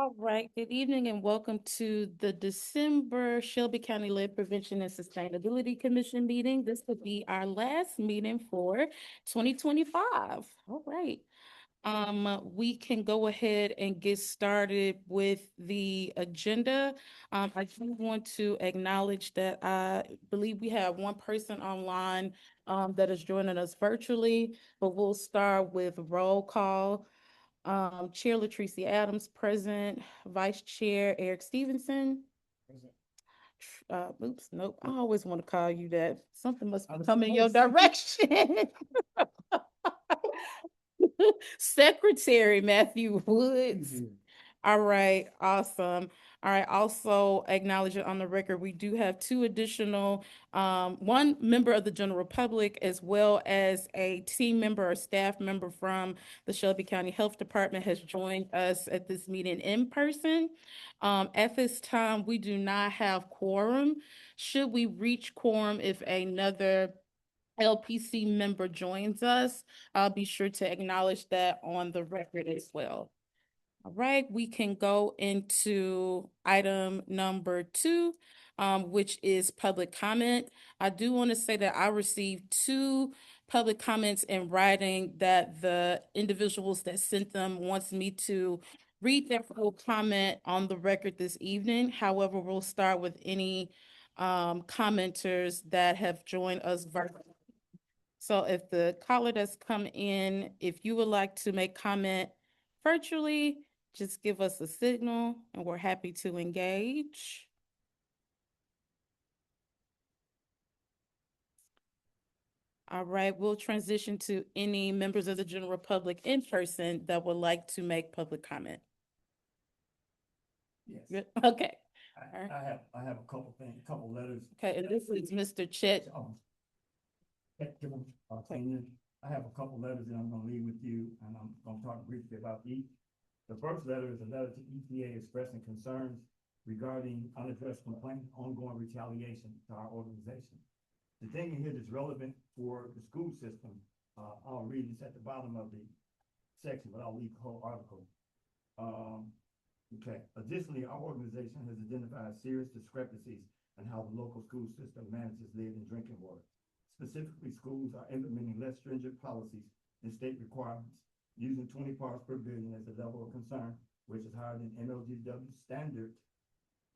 All right, good evening and welcome to the December Shelby County Lead Prevention and Sustainability Commission meeting. This will be our last meeting for 2025. All right. We can go ahead and get started with the agenda. I do want to acknowledge that I believe we have one person online that is joining us virtually, but we'll start with roll call. Chair Latrice Adams, present. Vice Chair Eric Stevenson. Oops, nope. I always want to call you that. Something must be coming your direction. Secretary Matthew Woods. All right, awesome. All right, also acknowledge it on the record, we do have two additional, one member of the general public as well as a team member or staff member from the Shelby County Health Department has joined us at this meeting in person. At this time, we do not have quorum. Should we reach quorum if another LPC member joins us, I'll be sure to acknowledge that on the record as well. All right, we can go into item number two, which is public comment. I do want to say that I received two public comments in writing that the individuals that sent them wants me to read their full comment on the record this evening. However, we'll start with any commenters that have joined us virtually. So if the caller that's come in, if you would like to make comment virtually, just give us a signal and we're happy to engage. All right, we'll transition to any members of the general public in person that would like to make public comment. Yes. Good. Okay. I have a couple things, a couple letters. Okay, and this is Mr. Chet. I have a couple letters that I'm gonna leave with you, and I'm gonna talk briefly about each. The first letter is a letter to EPA expressing concerns regarding unaddressed complaints, ongoing retaliation to our organization. The thing here that's relevant for the school system, I'll read this at the bottom of the section, but I'll leave the whole article. Okay. Additionally, our organization has identified serious discrepancies in how the local school system manages lead and drinking water. Specifically, schools are implementing less stringent policies than state requirements, using 20 parts per billion as a level of concern, which is higher than MLGW standard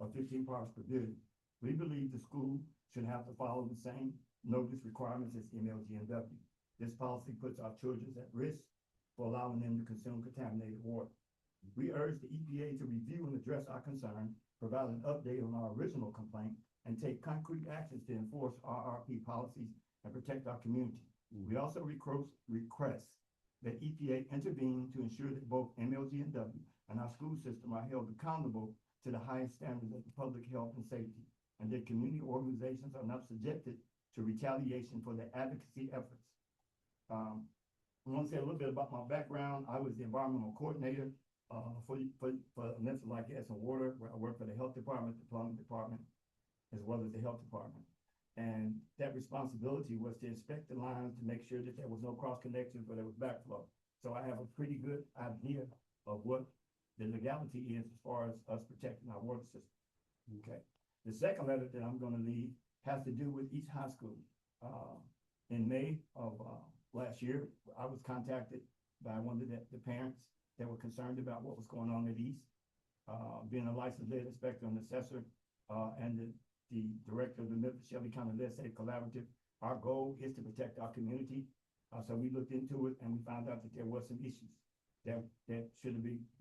of 15 parts per billion. We believe the school should have to follow the same notice requirements as MLGW. This policy puts our children at risk for allowing them to consume contaminated water. We urge the EPA to review and address our concern, provide an update on our original complaint, and take concrete actions to enforce RRP policies and protect our community. We also request that EPA intervene to ensure that both MLG&W and our school system are held accountable to the highest standards of public health and safety, and that community organizations are not subjected to retaliation for their advocacy efforts. I want to say a little bit about my background. I was the environmental coordinator for Memphis Like Gas and Water, where I worked for the health department, the plumbing department, as well as the health department. And that responsibility was to inspect the lines to make sure that there was no cross connections or there was backflow. So I have a pretty good idea of what the legality is as far as us protecting our water system. Okay. The second letter that I'm going to leave has to do with East High School. In May of last year, I was contacted by one of the parents that were concerned about what was going on at East. Being a licensed lead inspector and assessor, and the director of the Memphis Shelby County Lead Safe Collaborative, our goal is to protect our community. So we looked into it and we found out that there was some issues that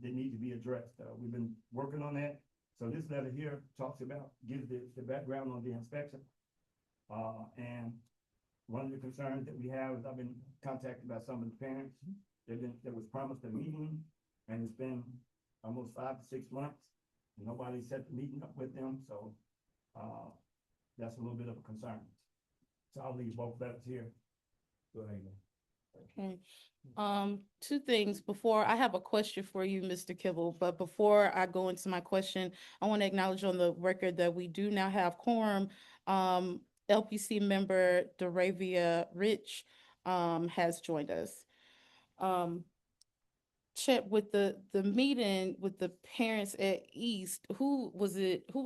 need to be addressed. We've been working on that. So this letter here gives the background on the inspection. And one of the concerns that we have is I've been contacted by some of the parents. There was promised a meeting, and it's been almost 5 to 6 months. And nobody set the meeting up with them, so that's a little bit of a concern. So I'll leave both letters here. Go ahead. Okay. Two things before I have a question for you, Mr. Kibble, but before I go into my question, I want to acknowledge on the record that we do now have quorum. LPC member Doravia Rich has joined us. Chet, with the meeting with the parents at East, who was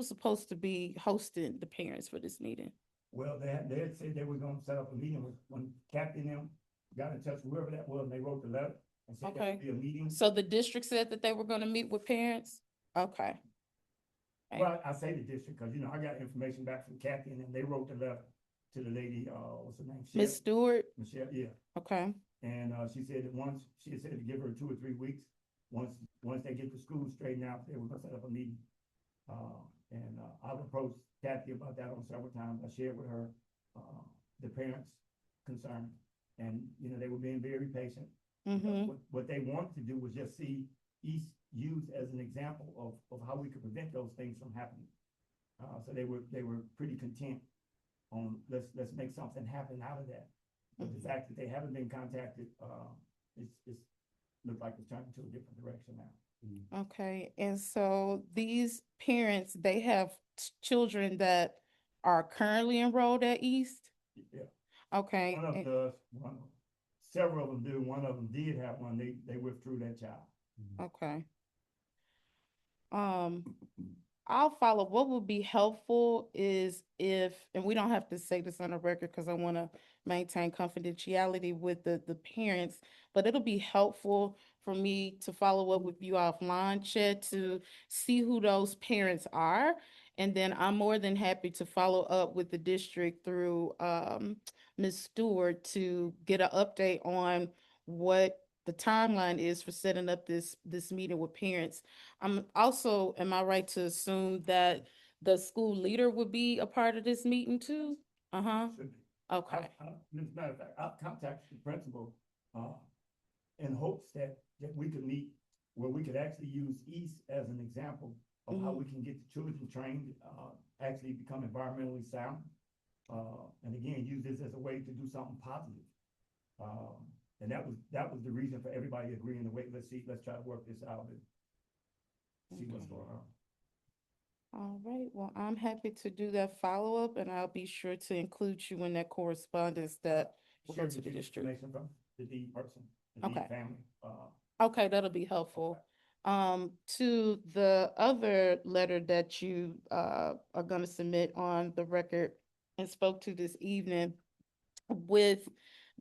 supposed to be hosting the parents for this meeting? Well, they had said they were gonna set up a meeting with, when Kathy and them got in touch with whoever that was, and they wrote the letter and said there Okay. would be a meeting. So the district said that they were gonna meet with parents? Okay. Okay. Well, I say the district, cause you know, I got information back from Kathy and then they wrote the letter to the lady, what's her name? Miss Stewart? Michelle, yeah. Okay. And, she said that once, she had said to give her 2 or 3 weeks, once they get the school straightened out, they were gonna set up a meeting. I've approached Kathy about that on several times. I shared with her, the parents' concern. And, you know, they were being very patient. Mm-hmm. What they wanted to do was just see East used as an example of how we could prevent those things from happening. So they were pretty content on, let's make something happen out of that. But the fact that they haven't been contacted, it's looked like it's turning to a different direction now. Okay. And so these parents, they have children that are currently enrolled at East? Yeah, Okay. one of and- the, one, several of them do, one of them did have one, they withdrew that child. Okay. Um, I'll follow. What would be helpful is if, and we don't have to say this on the record because I want to maintain confidentiality with the parents, but it'll be helpful for me to follow up with you offline, Chet, to see who those parents are. And then I'm more than happy to follow up with the district through Ms. Stewart to get an update on what the timeline is for setting up this meeting with parents. I'm also, am I right to assume that the school leader would be a part of this meeting too? Uh-huh. Should be. Okay. As a matter of fact, I've contacted the principal, in hopes that we could meet where we could actually use East as an example of how we can get the children trained, actually become environmentally sound. And again, use this as a way to do something positive. And that was the reason for everybody agreeing to wait, let's try to work this out and see what's going on. All right. Well, I'm happy to do that follow-up and I'll be sure to include you in that correspondence that will go Share to with the you district. information from the D person, the D Okay. family, Okay, that'll be helpful. To the other letter that you are gonna submit on the record and spoke to this evening with,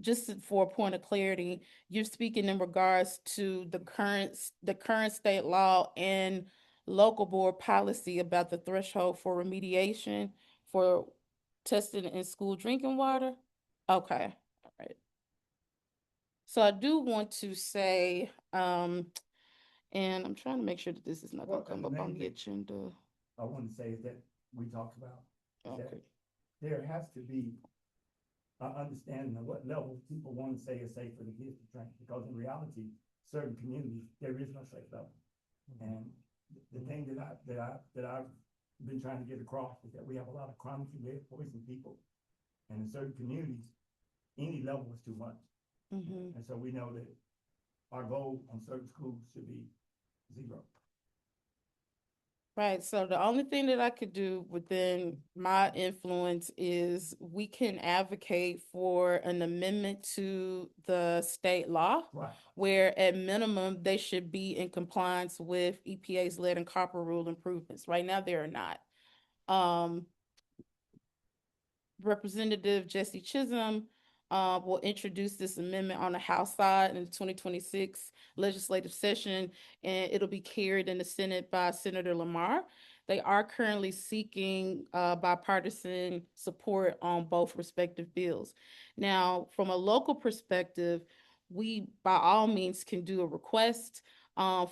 just for a point of clarity, you're speaking in regards to the current state law and local board policy about the threshold for remediation for testing in school drinking water? Okay, all right. So I do want to say, and I'm trying to make sure that this is not gonna Well, come the up on main the thing agenda. I want to say is that we talked about, is that Okay, there has to be an understanding of what level people want to say is safe for the kids to drink, because in reality, certain communities, there is no safe level. And the thing that I've been trying to get across is that we have a lot of chronically poisoned people. And in certain communities, any level is too much. mm-hmm. And so we know that our goal on certain schools should be 0. Right, so the only thing that I could do within my influence is we can advocate for an amendment to the state law, Right. where at minimum, they should be in compliance with EPA's lead and copper rule improvements. Right now, they are not. Um, Representative Jesse Chisholm will introduce this amendment on the House side in the 2026 legislative session, and it'll be carried in the Senate by Senator Lamar. They are currently seeking bipartisan support on both respective bills. Now, from a local perspective, we by all means can do a request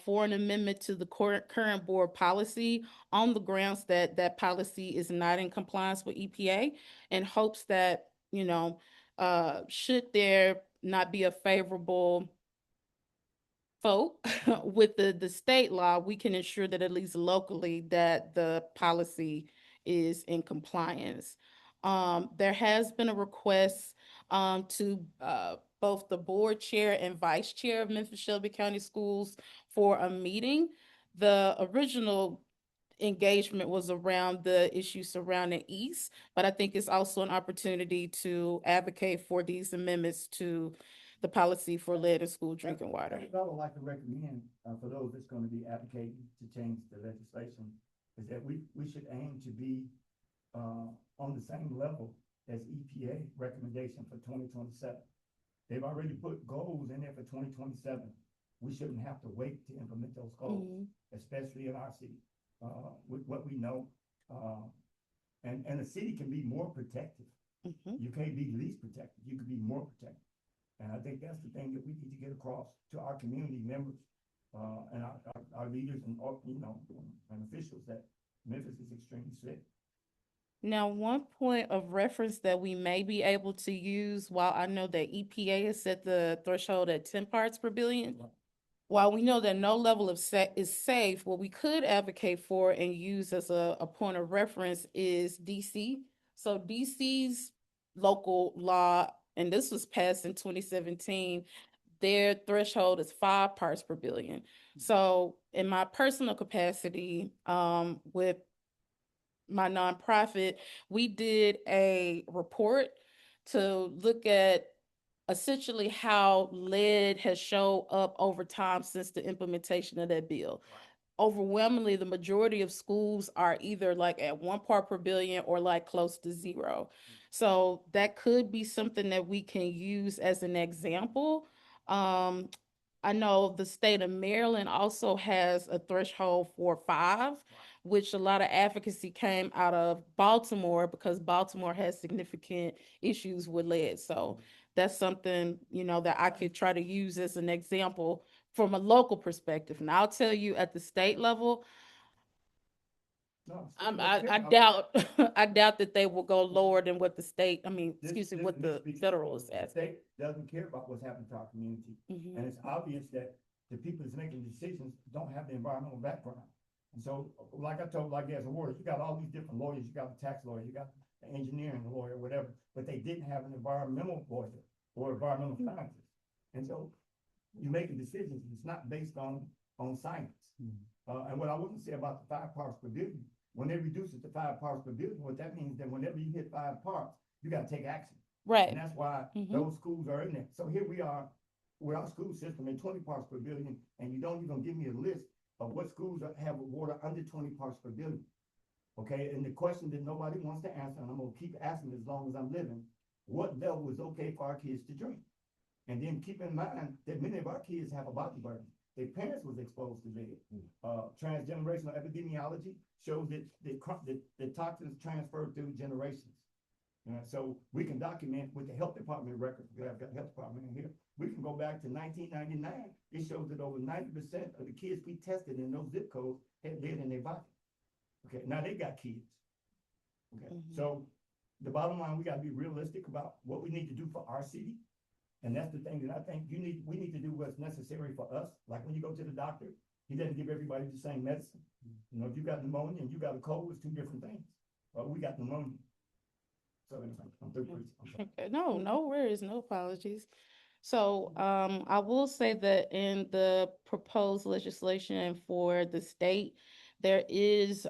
for an amendment to the current board policy on the grounds that that policy is not in compliance with EPA, in hopes that, should there not be a favorable vote with the state law, we can ensure that at least locally that the policy is in compliance. There has been a request to both the board chair and vice chair of Memphis Shelby County Schools for a meeting. The original engagement was around the issues surrounding East, but I think it's also an opportunity to advocate for these amendments to the policy for lead in school drinking water. That's what I would like to recommend, for those that's gonna be advocating to change the legislation, is that we should aim to be, on the same level as EPA recommendation for 2027. They've already put goals in there for 2027. We shouldn't have to wait to implement those goals, especially in our city, with what we know. And a city can be more protective. You can't be least protected. You can be more protected. And I think that's the thing that we need to get across to our community members, and our leaders and, and officials, that Memphis is extremely sick. Now, one point of reference that we may be able to use, while I know that EPA has set the threshold at 10 parts per billion, while we know that no level of is safe, what we could advocate for and use as a point of reference is DC. So DC's local law, and this was passed in 2017, their threshold is 5 parts per billion. So in my personal capacity, with my nonprofit, we did a report to look at essentially how lead has showed up over time since the implementation of that bill. Overwhelmingly, the majority of schools are either like at 1 part per billion or like close to 0. So that could be something that we can use as an example. I know the state of Maryland also has a threshold for 5, which a lot of advocacy came out of Baltimore because Baltimore has significant issues with lead. So that's something, that I could try to use as an example from a local perspective. And I'll tell you, at the state level, I doubt I doubt that they will go lower than what the state, what the federal is The asking. state doesn't care about what's happening to our community. And it's obvious that the people that's making decisions don't have the environmental background. And so, like I told, like as a warrior, you got all these different lawyers, you got a tax lawyer, you got an engineering lawyer, whatever, but they didn't have an environmental lawyer or environmental scientist. And so you're making decisions, and it's not based on science. And what I wouldn't say about the 5 parts per billion, when they reduce it to 5 parts per billion, what that means, that whenever you hit 5 parts, you gotta take action. Right. And that's why those schools are in there. So here we are, with our school system at 20 parts per billion, and you don't even give me a list of what schools have water under 20 parts per billion. Okay, and the question that nobody wants to answer, and I'm gonna keep asking as long as I'm living, what level is okay for our kids to drink? And then keep in mind that many of our kids have a body burden. Their parents was exposed to lead. Transgenerational epidemiology shows that the toxins transfer through generations. So we can document with the health department record. I've got the health department in here. We can go back to 1999. It shows that over 90% of the kids we tested in those zip codes had lead in their body. Okay, now they got kids. Okay, so the bottom line, we got to be realistic about what we need to do for our city. And that's the thing that I think we need to do what's necessary for us. Like when you go to the doctor, he doesn't give everybody the same medicine. If you got pneumonia and you got a cold, it's 2 different things. But we got pneumonia. So anyway, I'm through preaching. Okay, no worries, no apologies. So I will say that in the proposed legislation for the state, there is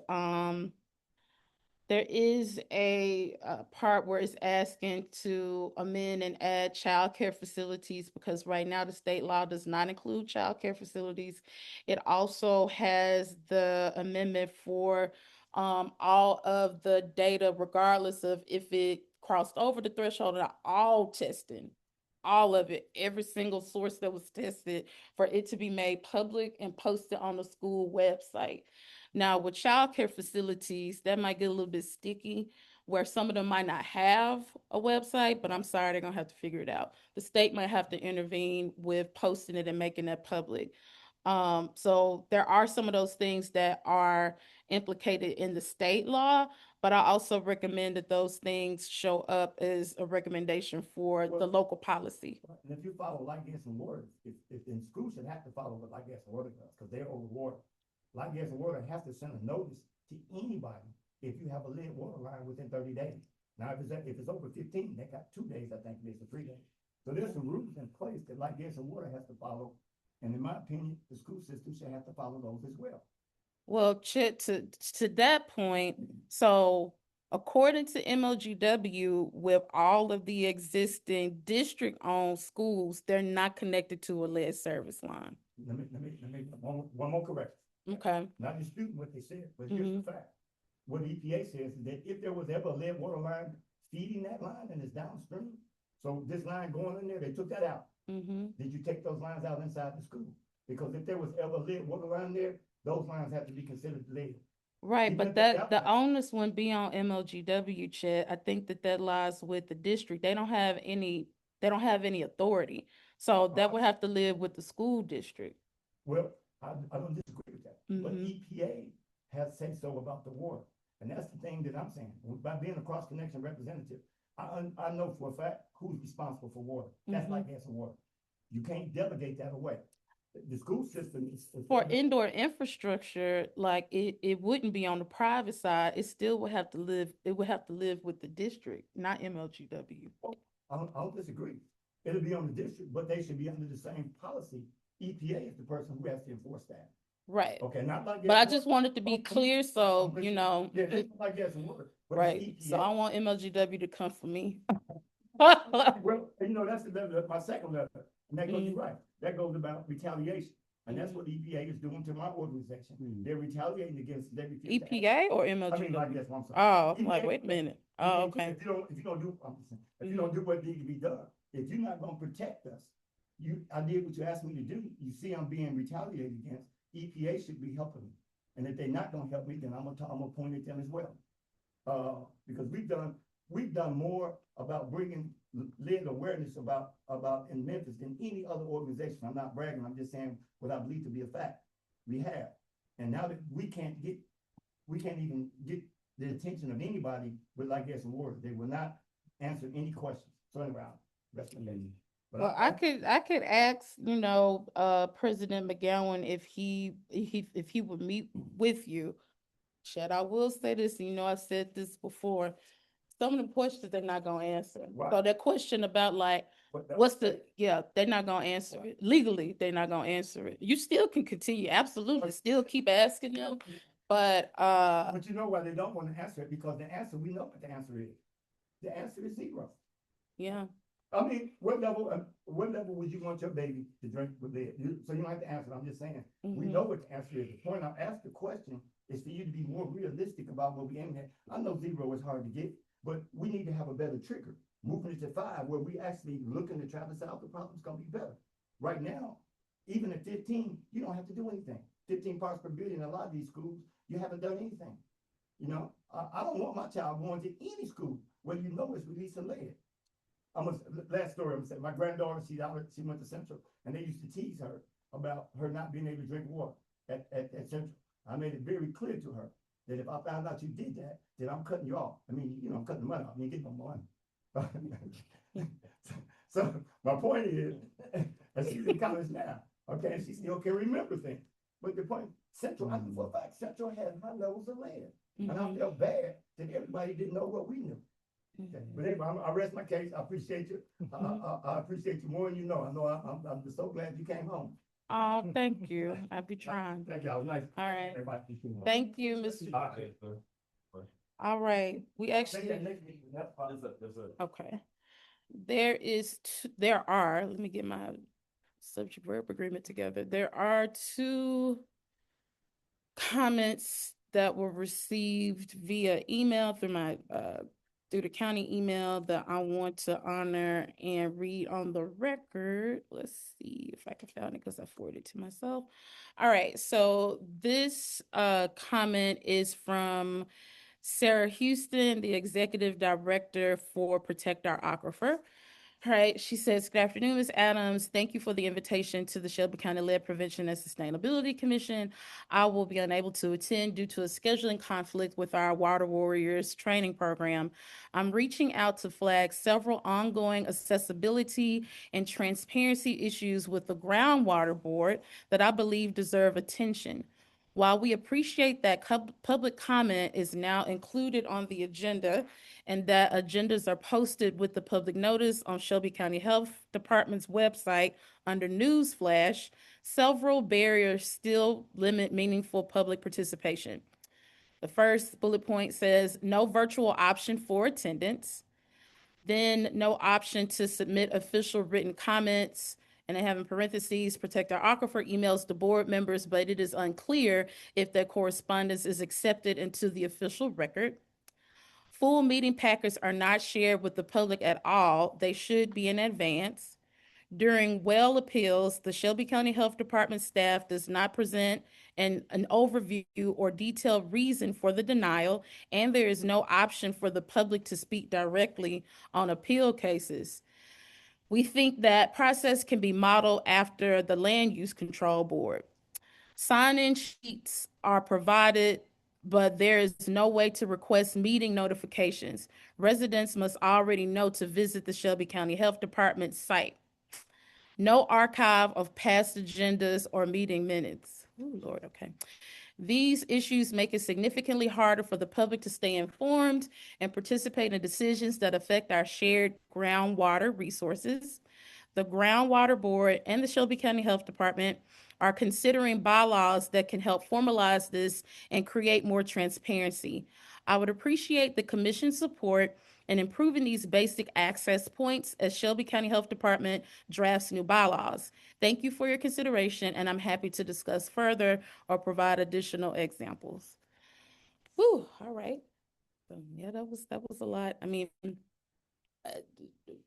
a part where it's asking to amend and add childcare facilities, because right now the state law does not include childcare facilities. It also has the amendment for all of the data, regardless of if it crossed over the threshold, and all testing, all of it, every single source that was tested, for it to be made public and posted on the school website. Now, with childcare facilities, that might get a little bit sticky, where some of them might not have a website, but I'm sorry, they're gonna have to figure it out. The state might have to intervene with posting it and making that public. So there are some of those things that are implicated in the state law, but I also recommend that those things show up as a recommendation for the local policy. And if you follow Light, Gas, and Water, if in school should have to follow what Light, Gas, and Water does, because they're over water. Light, Gas, and Water has to send a notice to anybody if you have a lead water line within 30 days. Now, if it's over 15, they got 2 days, I think, it's a 3 days. So there's some rules in place that Light, Gas, and Water has to follow. And in my opinion, the school system should have to follow those as well. Well, Chet, to that point, so According to MLGW, with all of the existing district-owned schools, they're not connected to a lead service line. Let me, one more correction. Okay. Not disputing what they said, but here's the fact. What EPA says is that if there was ever a lead water line feeding that line and it's downstream, so this line going in there, they took that out. Did you take those lines out inside the school? Because if there was ever a lead water line there, those lines have to be considered lead. Right, Even but if that the outlets- onus wouldn't be on MLGW, Chet. I think that lies with the district. They don't have any authority. So that would have to live with the school district. Well, I don't disagree with that, but EPA has said so about the water. And that's the thing that I'm saying. By being a cross-connection representative, I know for a fact who's responsible for water. That's like gas and water. You can't delegate that away. The school system is For indoor infrastructure, like it wouldn't be on the private side. It still would have to live, with the district, not MLGW. I don't disagree. It'll be on the district, but they should be under the same policy. EPA is the person who has to enforce that. Right. Okay, not like. But I just wanted to be clear, so, you know. Yeah, it's not like gas and water. But Right, it's so I EPA. want MLGW to come for me. Well, you know, that's the level, my second level, and that goes, you're right, that goes about retaliation. And that's what EPA is doing to my organization. They're retaliating against every. EPA or I mean, like, MLGW? yes, I'm sorry. Oh, I'm like, EPA, wait a minute. Oh, okay. If you don't do, I'm just saying, if you don't do what needs to be done, if you're not gonna protect us, I did what you asked me to do, you see I'm being retaliated against, EPA should be helping me. And if they're not gonna help me, then I'm gonna point at them as well. Because we've done more about bringing lead awareness about in Memphis than any other organization. I'm not bragging, I'm just saying what I believe to be a fact. We have. And now that we can't even get the attention of anybody with like gas and water. They will not answer any questions. So anyway, rest of the day. Well, I could ask, you know, President McGowan if he would meet with you. Chad, I will say this, you know, I've said this before. Some of the questions they're not gonna answer. Right. So that question about like, they're not gonna answer it. Legally, they're not gonna answer it. You still can continue, absolutely, still keep asking them. But you know why they don't want to answer it? Because the answer, we know what the answer is. The answer is zero. yeah. I mean, what level would you want your baby to drink with lead? So you don't have to answer it. I'm just saying, we know what the answer is. The point I asked the question is for you to be more realistic about what we aim at. I know zero is hard to get, but we need to have a better trigger. Moving it to 5, where we actually looking to try to solve the problem's gonna be better. Right now, even at 15, you don't have to do anything. 15 parts per billion in a lot of these schools, you haven't done anything. You know, I don't want my child going to any school where you know it's releasing lead. Last story, I'm saying, my granddaughter, she went to Central, and they used to tease her about her not being able to drink water at Central. I made it very clear to her that if I found out you did that, then I'm cutting you off. I mean, you know, I'm cutting the money off. You ain't getting no money. So my point is, and she's in college now, okay, and she still can remember things. But the point, Central, I know for a fact, Central had high levels of lead. And I felt bad that everybody didn't know what we knew. Okay. But anyway, I rest my case. I appreciate you. I appreciate you more than you know. I know I'm just so glad you came home. Oh, thank you. I'll be trying. Thank you. I was nice. All right. Everybody. Thank you, Mr. All right. We actually. Okay. There are, let me get my subject verb agreement together. There are 2 comments that were received via email through the county email that I want to honor and read on the record. Let's see if I can find it because I forwarded it to myself. All right, so this comment is from Sarah Houston, the Executive Director for Protect Our Aquifer. All right, she says, good afternoon, Ms. Adams. Thank you for the invitation to the Shelby County Lead Prevention and Sustainability Commission. I will be unable to attend due to a scheduling conflict with our Water Warriors training program. I'm reaching out to flag several ongoing accessibility and transparency issues with the Groundwater Board that I believe deserve attention. While we appreciate that public comment is now included on the agenda and that agendas are posted with the public notice on Shelby County Health Department's website under News Flash, several barriers still limit meaningful public participation. The first bullet point says no virtual option for attendance. Then no option to submit official written comments. And they have in parentheses, protect our aquifer emails to board members, but it is unclear if that correspondence is accepted into the official record. Full meeting packets are not shared with the public at all. They should be in advance. During well appeals, the Shelby County Health Department staff does not present an overview or detailed reason for the denial, and there is no option for the public to speak directly on appeal cases. We think that process can be modeled after the Land Use Control Board. Sign-in sheets are provided, but there is no way to request meeting notifications. Residents must already know to visit the Shelby County Health Department site. No archive of past agendas or meeting minutes. Oh, Lord, okay. These issues make it significantly harder for the public to stay informed and participate in decisions that affect our shared groundwater resources. The Groundwater Board and the Shelby County Health Department are considering bylaws that can help formalize this and create more transparency. I would appreciate the commission's support in improving these basic access points as Shelby County Health Department drafts new bylaws. Thank you for your consideration, and I'm happy to discuss further or provide additional examples. Whew, all right. So, yeah, that was a lot. I mean,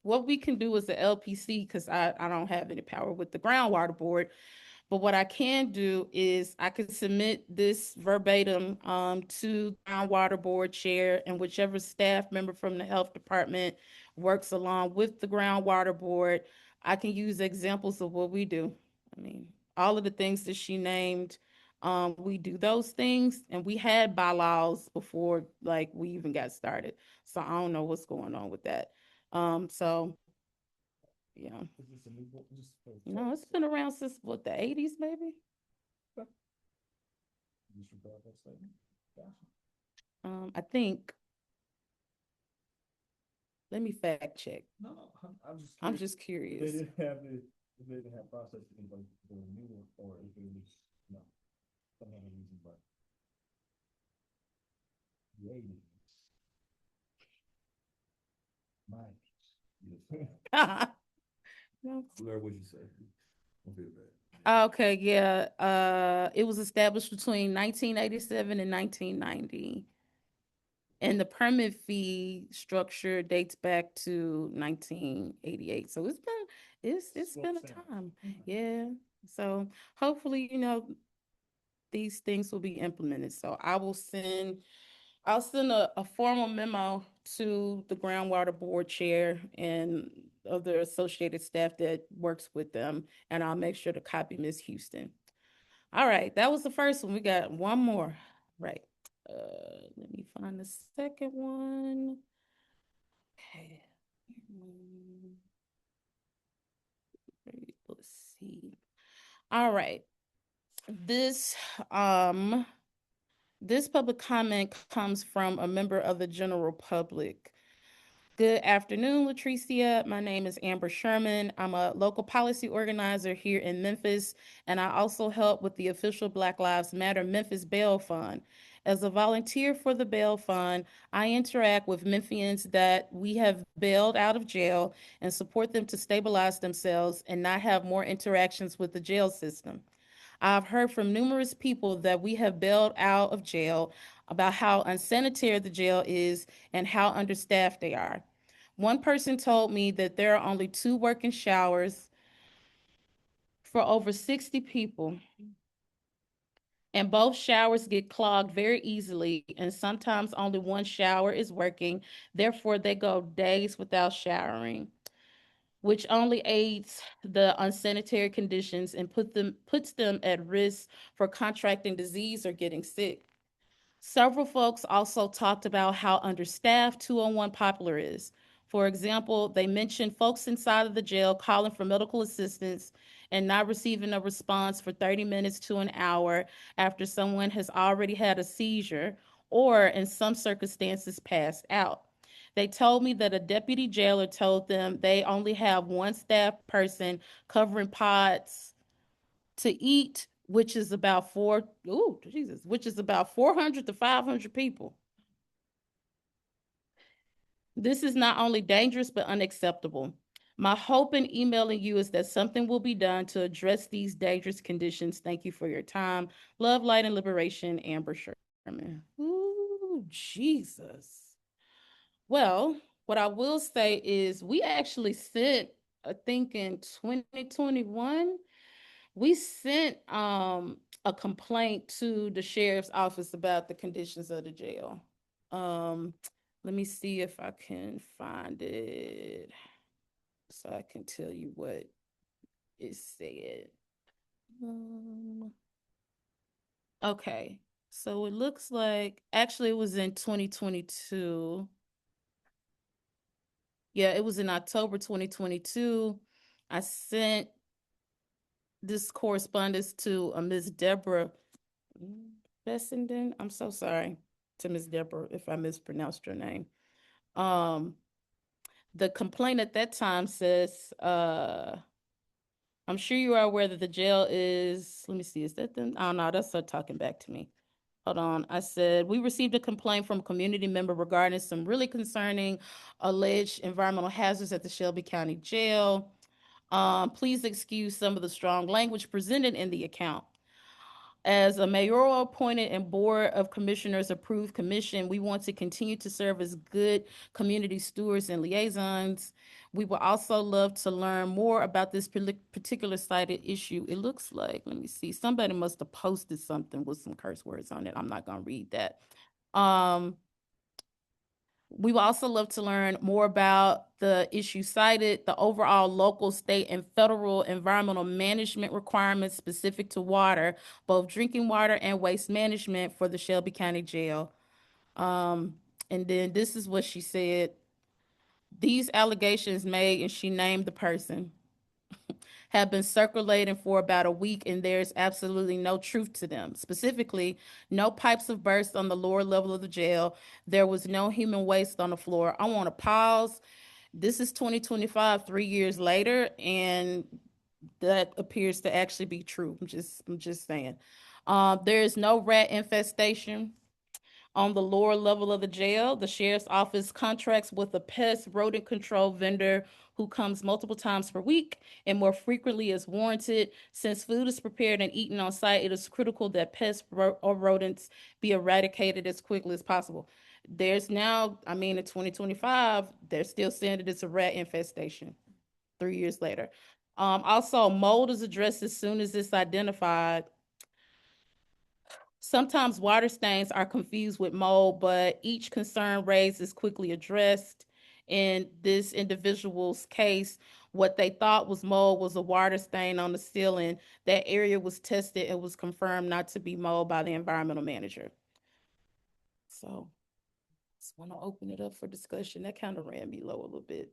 what we can do as the LPC, because I don't have any power with the groundwater board, but what I can do is I can submit this verbatim to groundwater board chair, and whichever staff member from the health department works along with the groundwater board, I can use examples of what we do. I mean, all of the things that she named, we do those things, and we had bylaws before like we even got started. So I don't know what's going on with that. So yeah. No, it's been around since what, the 80s maybe? I think. Let me fact check. No, I'm just curious. They didn't have process to go to the new or if it was, no, some other reason, but. The 80s. Mine. No. Where would you say? Don't feel bad. Okay, yeah. It was established between 1987 and 1990. And the permit fee structure dates back to 1988. So it's been a time. Yeah. So hopefully, these things will be implemented. So I'll send a formal memo to the groundwater board chair and other associated staff that works with them, and I'll make sure to copy Ms. Houston. All right, that was the first one. We got one more. Right. Let me find the second one. Okay. Let's see. All right. This this public comment comes from a member of the general public. Good afternoon, Latricia. My name is Amber Sherman. I'm a local policy organizer here in Memphis, and I also help with the official Black Lives Matter Memphis Bail Fund. As a volunteer for the Bail Fund, I interact with Memphians that we have bailed out of jail and support them to stabilize themselves and not have more interactions with the jail system. I've heard from numerous people that we have bailed out of jail about how unsanitary the jail is and how understaffed they are. One person told me that there are only 2 working showers for over 60 people, and both showers get clogged very easily, and sometimes only one shower is working. Therefore, they go days without showering, which only aids the unsanitary conditions and puts them at risk for contracting disease or getting sick. Several folks also talked about how understaffed 201 Poplar is. For example, they mentioned folks inside of the jail calling for medical assistance and not receiving a response for 30 minutes to an hour after someone has already had a seizure or, in some circumstances, passed out. They told me that a deputy jailer told them they only have one staff person covering pods to eat which is about which is about 400 to 500 people. This is not only dangerous, but unacceptable. My hope in emailing you is that something will be done to address these dangerous conditions. Thank you for your time. Love, light, and liberation, Amber Sherman. Ooh, Jesus. Well, what I will say is we actually sent, I think in 2021, we sent a complaint to the sheriff's office about the conditions of the jail. Um, Let me see if I can find it so I can tell you what it said. Um, okay, so it looks like actually it was in 2022. Yeah, it was in October 2022. I sent this correspondence to Ms. Deborah Fessenden. I'm so sorry to Ms. Deborah if I mispronounced your name. Um, the complaint at that time says, I'm sure you are aware that the jail is, let me see, is that them? Oh no, that's her talking back to me. Hold on. I said, we received a complaint from a community member regarding some really concerning alleged environmental hazards at the Shelby County Jail. Please excuse some of the strong language presented in the account. As a mayoral appointed and board of commissioners approved commission, we want to continue to serve as good community stewards and liaisons. We would also love to learn more about this particular cited issue. It looks like, let me see, somebody must have posted something with some curse words on it. I'm not gonna read that. We would also love to learn more about the issue cited, the overall local, state, and federal environmental management requirements specific to water, both drinking water and waste management for the Shelby County Jail. Um, and then this is what she said. These allegations made, and she named the person, have been circulating for about a week, and there's absolutely no truth to them. Specifically, no pipes have burst on the lower level of the jail. There was no human waste on the floor. I want to pause. This is 2025, 3 years later, and that appears to actually be true. I'm just saying. There is no rat infestation on the lower level of the jail. The sheriff's office contracts with a pest rodent control vendor who comes multiple times per week and more frequently as warranted. Since food is prepared and eaten on site, it is critical that pests or rodents be eradicated as quickly as possible. There's now, I mean, in 2025, they're still saying that it's a rat infestation 3 years later. Also, mold is addressed as soon as it's identified. Sometimes water stains are confused with mold, but each concern raised is quickly addressed. In this individual's case, what they thought was mold was a water stain on the ceiling. That area was tested and was confirmed not to be mold by the environmental manager. So, just want to open it up for discussion. That kind of ran me low a little bit.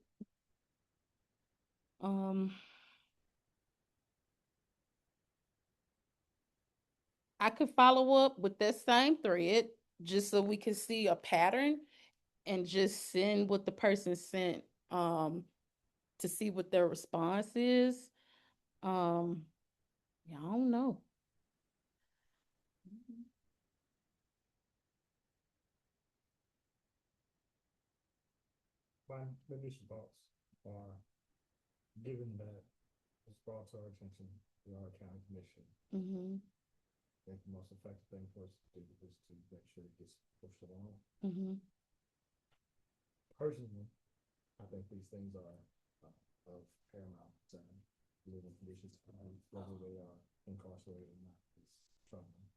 Um, I could follow up with that same thread just so we can see a pattern and just send what the person sent to see what their response is. Um, yeah, I don't know. My initial thoughts are, given that it's brought to our attention, the our county commission, Mm-hmm. I think the most effective thing for us to do is to make sure it gets pushed along. Mm-hmm. Personally, I think these things are of paramount concern. Living conditions, whether they are incarcerated or not, is troubling.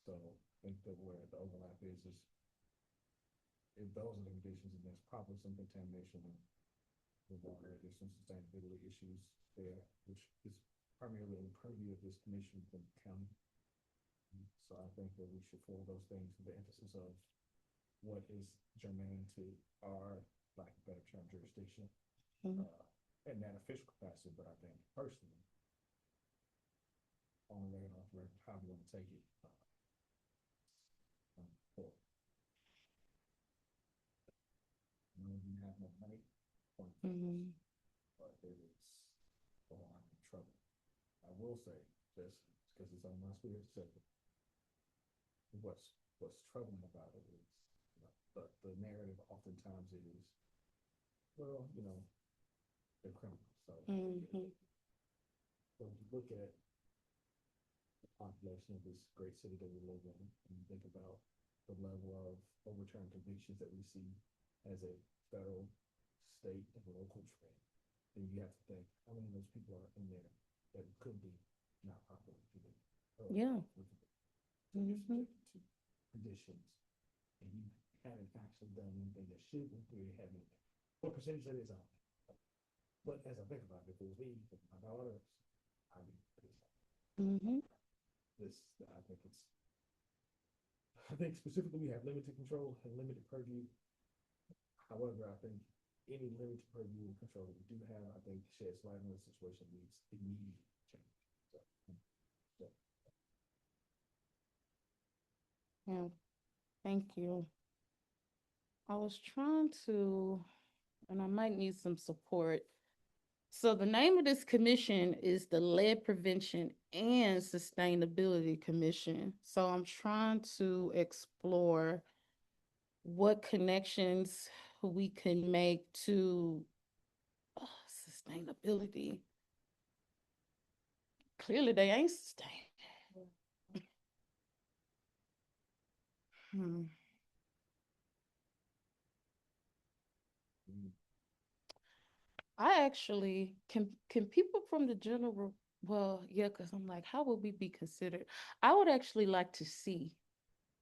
So I think that where the overlap is if those are the conditions, and there's probably some contamination of the water, there's some sustainability issues there, which is primarily in the purview of this commission from the county. So I think that we should forward those things to the emphasis of what is germane to our, lack of better term, jurisdiction, Mm-hmm. in that official capacity. But I think personally, on the record, off the record, how we want to take it forward. We have no money, Mm-hmm. but it is a lot of trouble. I will say, just because it's on my spirit sector. What's troubling about it is, you know, the narrative oftentimes is, well, you know, they're criminals. So Mhm. when you look at the population of this great city that we live in, and you think about the level of overturned convictions that we see as a federal, state, and local trend, then you have to think how many of those people are in there that could be not properly convicted. Yeah. So you're Mhm. subjected to conditions, and you haven't actually done anything that should in theory have anything. What percentage that is, I don't know. But as I think about it, if it was me, if my daughter, I'd be pissed off. Mhm. This, I think specifically we have limited control and limited purview. However, I think any limited purview and control that we do have, I think sheds light on the situation needs immediate change. So, yeah. Yeah. Thank you. I was trying to, and I might need some support. So the name of this commission is the Lead Prevention and Sustainability Commission. So I'm trying to explore what connections we can make to sustainability. Clearly, they ain't sustained. Hmm. Mm. I actually can people from the general, well, yeah, because I'm like, how would we be considered? I would actually like to see.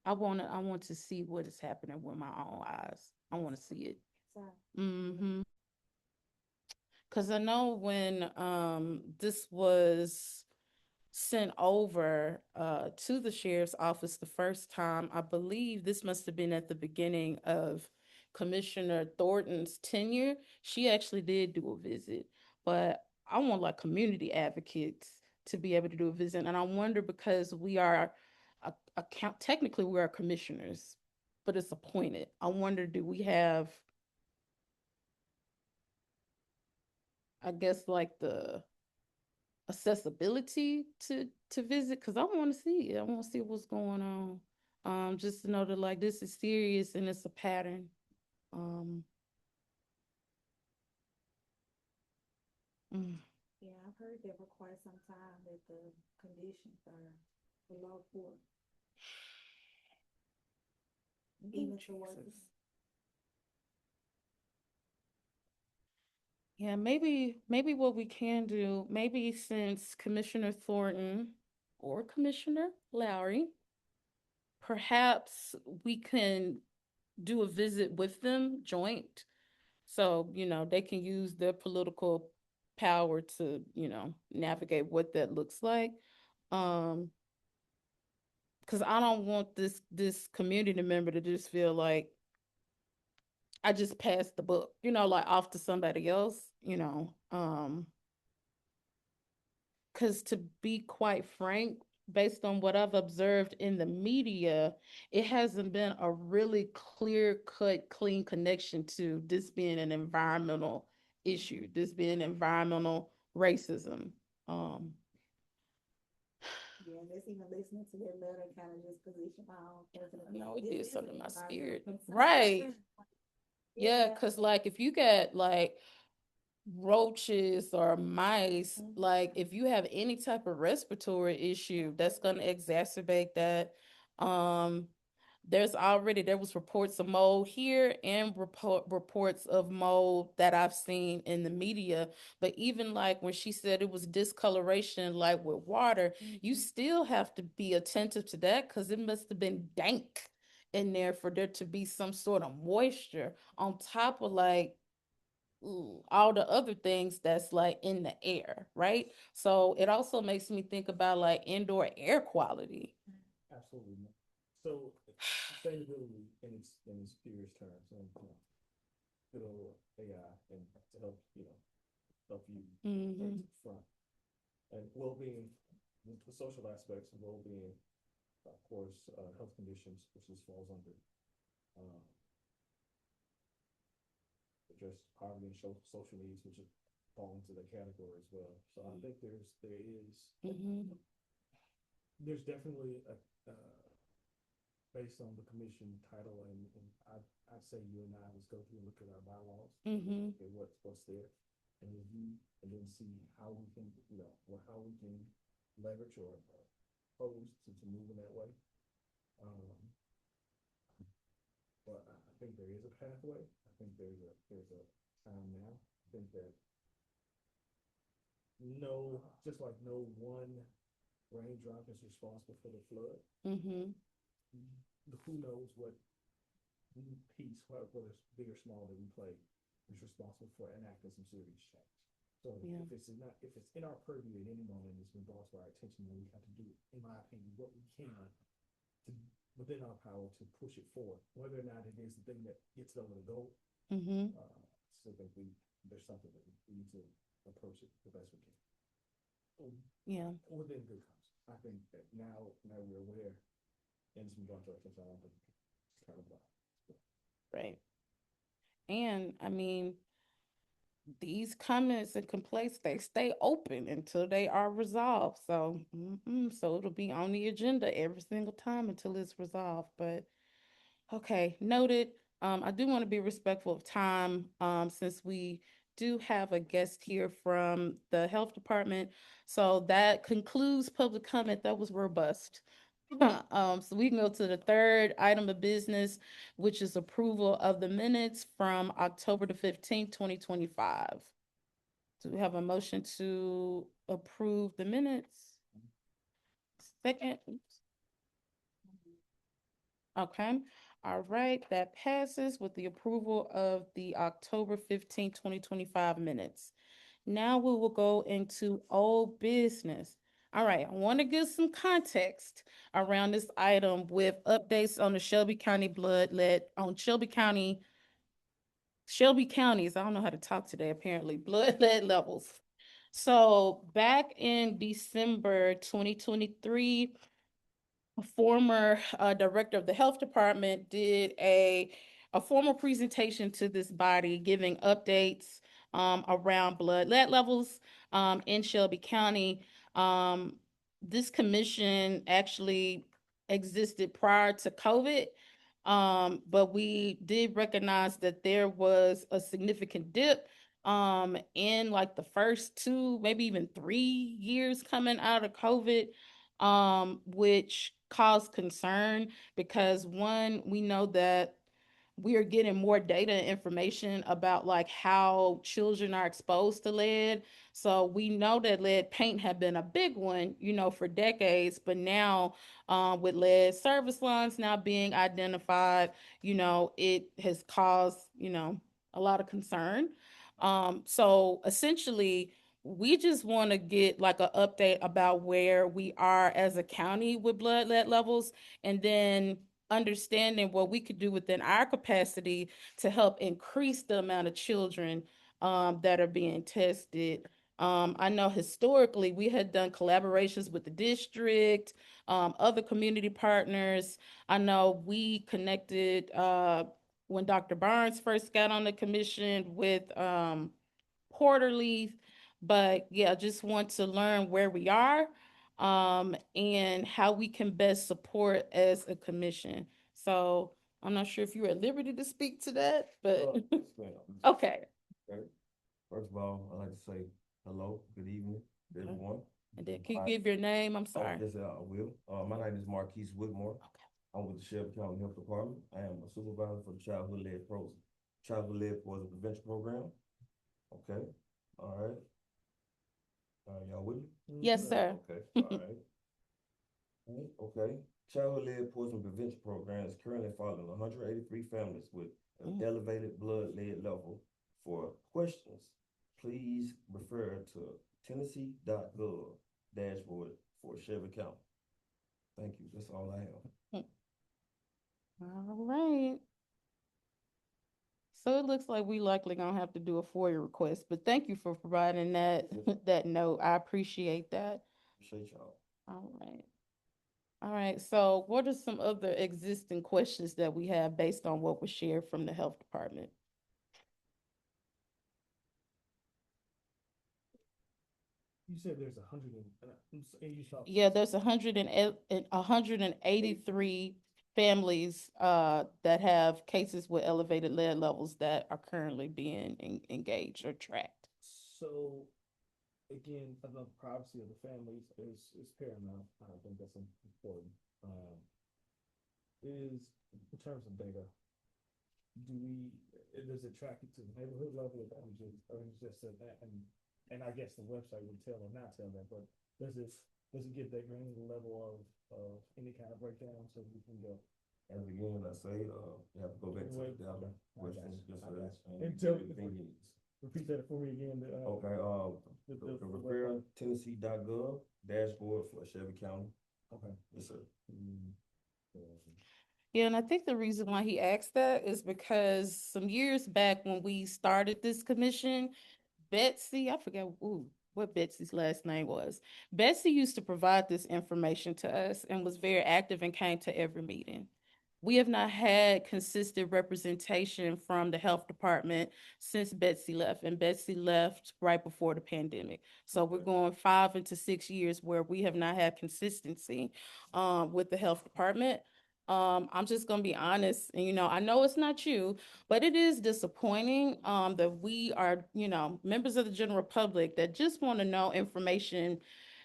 I want to see what is happening with my own eyes. I want to see it. Mm-hmm. Because I know when this was sent over to the sheriff's office the first time, I believe this must have been at the beginning of Commissioner Thornton's tenure. She actually did do a visit, but I want like community advocates to be able to do a visit. And I wonder because we are account technically we are commissioners, but it's appointed. I wonder, do we have, I guess, like the accessibility to visit? Because I want to see it. I want to see what's going on. Just to know that like this is serious and it's a pattern. Um, mm, Yeah, I've heard that for quite some time that the conditions are below poor, even for workers. Jesus. Yeah, maybe what we can do, maybe since Commissioner Thornton or Commissioner Lowry, perhaps we can do a visit with them joint. So, they can use their political power to, navigate what that looks like. Um, because I don't want this community member to just feel like I just passed the book, like off to somebody else, because to be quite frank, based on what I've observed in the media, it hasn't been a really clear cut, clean connection to this being an environmental issue, this being environmental racism. Um, Yeah, just even listening to that letter kind of just position my own personal. I know it This did is something to an my environmental spirit. concern. Right. Yeah, Yeah. because like if you get like roaches or mice, like if you have any type of respiratory issue, that's going to exacerbate that. Um, there was reports of mold here and reports of mold that I've seen in the media. But even like when she said it was discoloration, like with water, you still have to be attentive to that because it must have been dank in there for there to be some sort of moisture on top of like all the other things that's like in the air, right? So it also makes me think about like indoor air quality. Absolutely. So sustainability in its purest terms, and good old AI, and to help help you Mm-hmm. front and well-being, the social aspects of well-being, of course, health conditions, which this falls under, uh, address poverty and social needs, which fall into the category as well. So I think there is Mm-hmm. there's definitely based on the commission title, and I'd say you and I just go through and look at our bylaws. Mm-hmm. Okay, what's there, and review, and then see how we can, or how we can leverage or pose to move in that way. But I think there is a pathway. I think there's a time now. I think that just like no one raindrop is responsible for the flood. Mm-hmm. Who knows what piece, whether it's big or small, that we play is responsible for enacting some serious change. So Yeah. if it's in our purview at any moment, it's been brought to our attention, then we have to do, in my opinion, what we can to, within our power, to push it forward. Whether or not it is the thing that gets over the goal, Mm-hmm. so that there's something that we need to approach it the best we can. Yeah. Within good conscience. I think that now we're aware, and it's been brought to our attention. I don't think it's kind of blind. Right. And I mean, these comments and complaints, they stay open until they are resolved. So, so it'll be on the agenda every single time until it's resolved. But okay, noted. I do want to be respectful of time, since we do have a guest here from the health department. So that concludes public comment. That was robust. So we can go to the third item of business, which is approval of the minutes from October the 15th, 2025. Do we have a motion to approve the minutes? Second? Oops. Okay, all right, that passes with the approval of the October 15th, 2025 minutes. Now we will go into old business. All right, I want to give some context around this item with updates on the Shelby County Shelby County's, I don't know how to talk today, apparently, blood lead levels. So back in December 2023, a former director of the health department did a formal presentation to this body giving updates around blood lead levels in Shelby County. This commission actually existed prior to COVID, but we did recognize that there was a significant dip in like the first 2, maybe even 3 years coming out of COVID, which caused concern because one, we know that we are getting more data and information about like how children are exposed to lead. So we know that lead paint had been a big one, for decades, but now with lead service lines now being identified, it has caused, a lot of concern. So essentially, we just want to get like an update about where we are as a county with blood lead levels, and then understanding what we could do within our capacity to help increase the amount of children that are being tested. I know historically we had done collaborations with the district, other community partners. I know we connected when Dr. Barnes first got on the commission with quarterly, but yeah, just want to learn where we are and how we can best support as a commission. So I'm not sure if you're at liberty to speak to that, but Yes, ma'am. okay. Okay. First of all, I'd like to say hello, good evening, to Okay. everyone. And then can you give your name? I'm sorry. Yes, I will. My name is Marquise Whitmore. Okay. I'm with the Shelby County Health Department. I am a supervisor for the Childhood Lead Poison Prevention Program. Okay, all right. Y'all with me? Yes, sir. Okay, all right. Okay. Childhood Lead Poison Prevention Program is currently following 183 families with an elevated blood lead level. For questions, please refer to Tennessee.gov dashboard for Shelby County. Thank you. That's all I have. All right. So it looks like we likely gonna have to do a FOIA request, but thank you for providing that that note. I appreciate that. Appreciate y'all. All right. All right. So what are some other existing questions that we have based on what was shared from the health department? You said there's 100 and you saw. Yeah, there's 183 families that have cases with elevated lead levels that are currently being engaged or tracked. So, again, the privacy of the families is paramount. I think that's important. Is in terms of data, does it track it to the neighborhood level or just that? And I guess the website would tell or not tell that, but does it give that granular level of any kind of breakdown so we can go? And again, I say, you have to go back to the data questions, just so that's. And tell me, repeat that for me again. Okay, the repair Tennessee.gov dashboard for Shelby County. Okay. Yes, sir. Yeah, and I think the reason why he asked that is because some years back when we started this commission, Betsy, I forget what Betsy's last name was. Betsy used to provide this information to us and was very active and came to every meeting. We have not had consistent representation from the health department since Betsy left, and Betsy left right before the pandemic. So we're going 5 into 6 years where we have not had consistency with the health department. I'm just gonna be honest, and I know it's not you, but it is disappointing that we are, members of the general public that just want to know information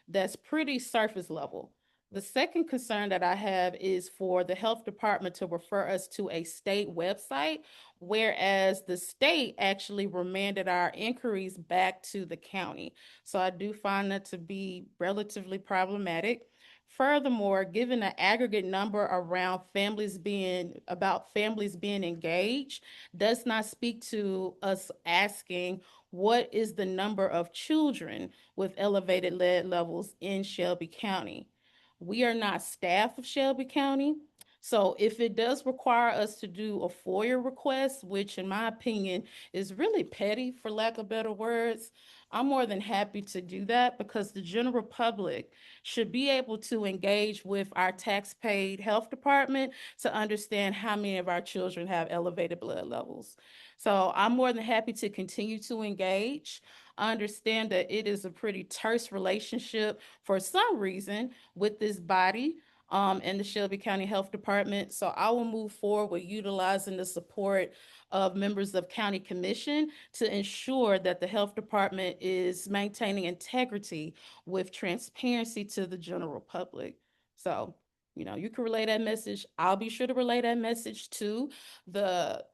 that's pretty surface level. The second concern that I have is for the health department to refer us to a state website, whereas the state actually remanded our inquiries back to the county. So I do find that to be relatively problematic. Furthermore, given the aggregate number around families being engaged, does not speak to us asking what is the number of children with elevated lead levels in Shelby County. We are not staff of Shelby County. So if it does require us to do a FOIA request, which in my opinion is really petty for lack of better words, I'm more than happy to do that because the general public should be able to engage with our tax-paid health department to understand how many of our children have elevated blood levels. So I'm more than happy to continue to engage. I understand that it is a pretty terse relationship for some reason with this body and the Shelby County Health Department. So I will move forward with utilizing the support of members of County Commission to ensure that the Health Department is maintaining integrity with transparency to the general public. So, you can relay that message. I'll be sure to relay that message to the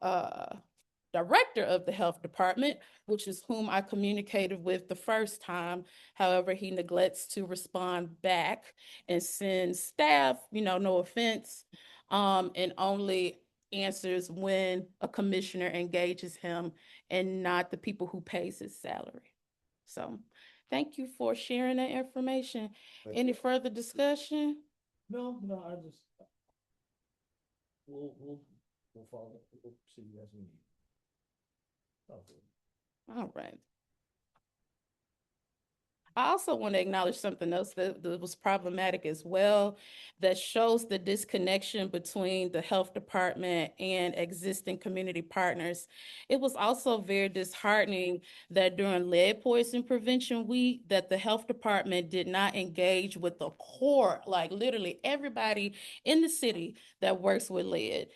director of the health department, which is whom I communicated with the first time. However, he neglects to respond back and sends staff, no offense, and only answers when a commissioner engages him and not the people who pays his salary. So thank you for sharing that information. Any further discussion? No, I just, we'll follow, we'll see you as we need. Okay. All right. I also want to acknowledge something else that was problematic as well, that shows the disconnection between the health department and existing community partners. It was also very disheartening that during Lead Poison Prevention Week, that the health department did not engage with the core, like literally everybody in the city that works with lead.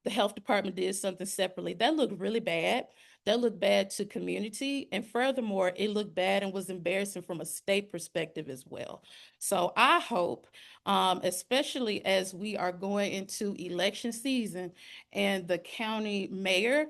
The health department did something separately. That looked really bad. That looked bad to community. And furthermore, it looked bad and was embarrassing from a state perspective as well. So I hope, especially as we are going into election season and the county mayor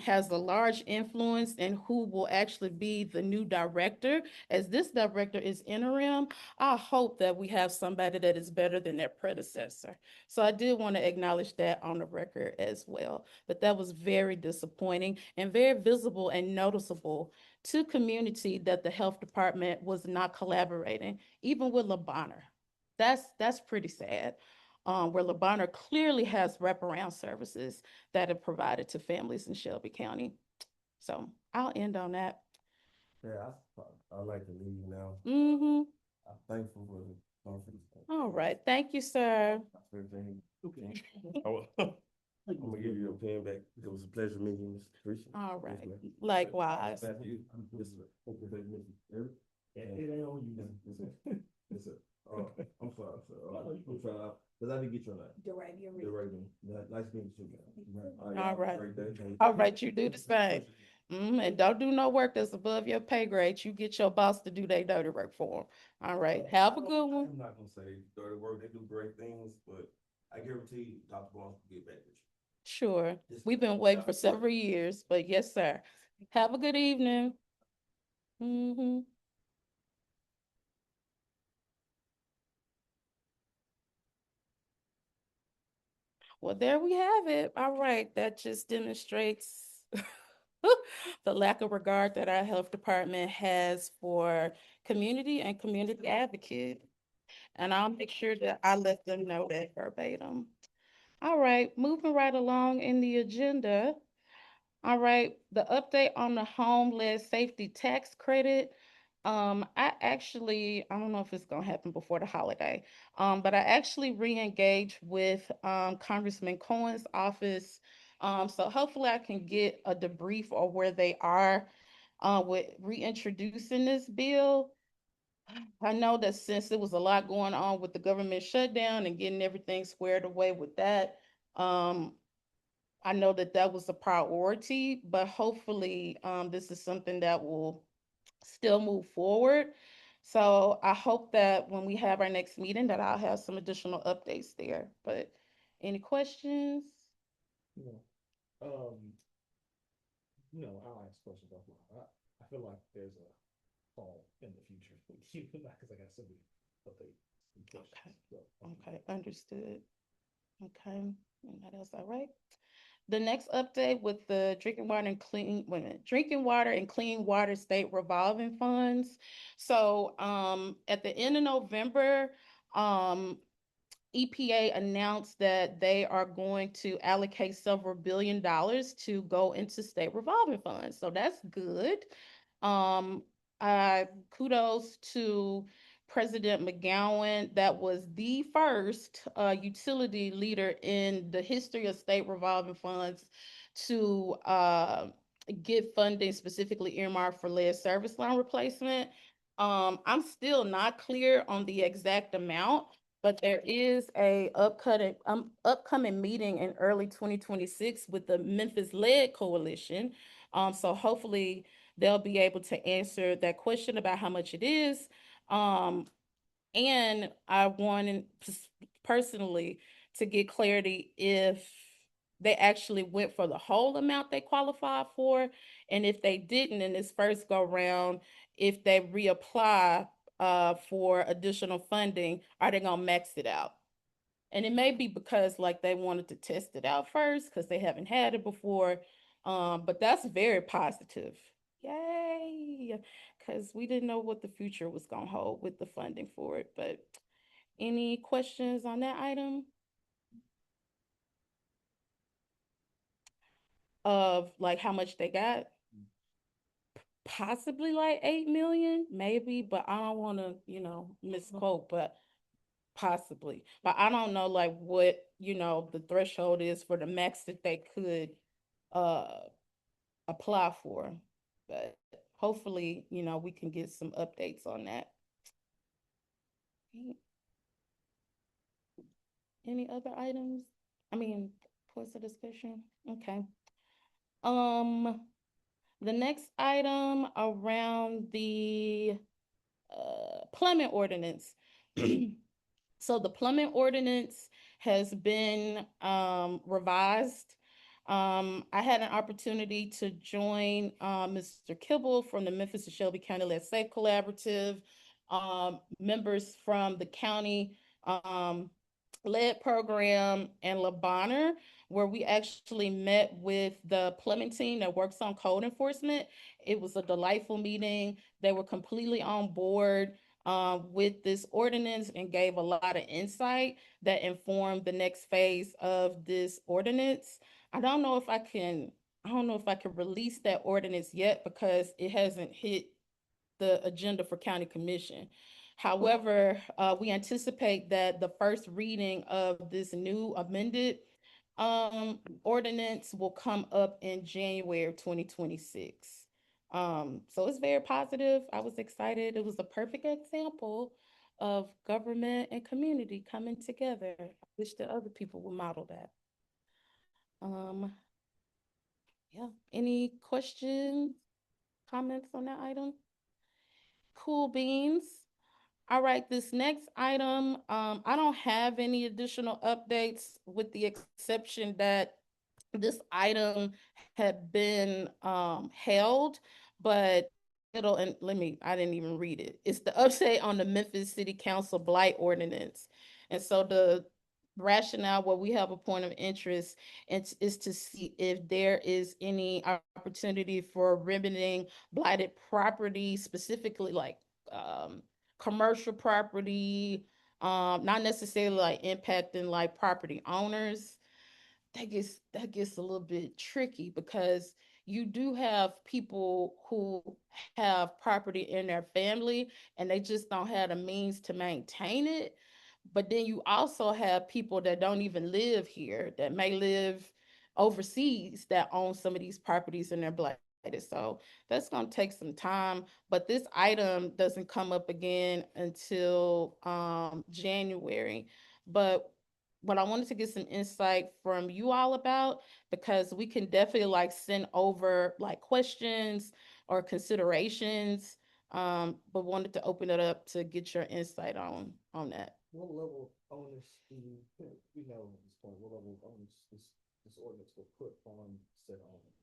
has a large influence in who will actually be the new director. As this director is interim, I hope that we have somebody that is better than their predecessor. So I did want to acknowledge that on the record as well. But that was very disappointing and very visible and noticeable to community that the health department was not collaborating, even with LeBonner. That's pretty sad. Where LeBonner clearly has wraparound services that are provided to families in Shelby County. So I'll end on that. Yeah, I like to leave now. Mm-hmm. I'm thankful for the conference. All right. Thank you, sir. Everything. Okay. I'm gonna give you a pen back. It was a pleasure meeting you, Mr. Christian. All Yes, right. ma'am. Likewise. Thank you. Yes, sir. Thank you, Mr. Eric. It ain't on you. Yes, sir. I'm sorry, I'm sorry. Cause I didn't get your name. The Raven. Nice meeting you. All y'all have a right. great day. All right, you do the same. And don't do no work that's above your pay grade. You get your boss to do their dirty work for them. All right, have a good one. I'm not gonna say dirty work, they do great things, but I guarantee you, Dr. Barnes will get back with you. Sure. Just- We've been waiting for several years, but yes, sir. Have a good evening. Mm-hmm. Well, there we have it. All right, that just demonstrates the lack of regard that our health department has for community and community advocate. And I'll make sure that I let them know that verbatim. All right, moving right along in the agenda. All right, the update on the homeless safety tax credit. I don't know if it's gonna happen before the holiday, but I actually re-engaged with Congressman Cohen's office. So hopefully I can get a debrief of where they are with reintroducing this bill. I know that since there was a lot going on with the government shutdown and getting everything squared away with that, um, I know that that was a priority, but hopefully, this is something that will still move forward. So I hope that when we have our next meeting, that I'll have some additional updates there. But any questions? You know, um, I'll ask questions offline. I feel like there's a call in the future with you, because I got so many updates and questions. So, Okay, understood. Okay, anybody else? All right. The next update with the drinking water and clean water state revolving funds. So at the end of November, EPA announced that they are going to allocate several $billions to go into state revolving funds. So that's good. Um, Kudos to President McGowan. That was the first utility leader in the history of state revolving funds to get funding specifically earmarked for lead service line replacement. I'm still not clear on the exact amount, but there is a upcoming meeting in early 2026 with the Memphis Lead Coalition. So hopefully they'll be able to answer that question about how much it is. And I wanted personally to get clarity if they actually went for the whole amount they qualified for, and if they didn't in this first go round, if they reapply for additional funding, are they gonna max it out? And it may be because like they wanted to test it out first because they haven't had it before. But that's very positive. Yay! Because we didn't know what the future was gonna hold with the funding for it. But any questions on that item? Of like how much they got? Possibly like 8 million, maybe, but I don't want to, misquote, but possibly. But I don't know like what, the threshold is for the max that they could uh apply for. But hopefully, we can get some updates on that. Any other items? I mean, points of discussion? Okay. Um, the next item around the plumbing ordinance. So the plumbing ordinance has been revised. I had an opportunity to join Mr. Kibble from the Memphis and Shelby County Let's Safe Collaborative, members from the county lead program and La Bonner, where we actually met with the plumbing team that works on code enforcement. It was a delightful meeting. They were completely on board with this ordinance and gave a lot of insight that informed the next phase of this ordinance. I don't know if I can release that ordinance yet because it hasn't hit the agenda for county commission. However, we anticipate that the first reading of this new amended ordinance will come up in January of 2026. So it's very positive. I was excited. It was a perfect example of government and community coming together. I wish that other people would model that. Um, yeah. Any questions, comments on that item? Cool beans. All right, this next item, I don't have any additional updates with the exception that this item had been held, but and I didn't even read it. It's the update on the Memphis City Council Blight Ordinance. And so the rationale where we have a point of interest is to see if there is any opportunity for remedying blighted property, specifically like commercial property, not necessarily like impacting like property owners. That gets a little bit tricky because you do have people who have property in their family and they just don't have the means to maintain it. But then you also have people that don't even live here, that may live overseas, that own some of these properties in their blighted. So that's going to take some time. But this item doesn't come up again until January. But what I wanted to get some insight from you all about, because we can definitely like send over like questions or considerations, but wanted to open it up to get your insight on that. What level of onus do we know at this point, what level of onus this ordinance will put on said owner?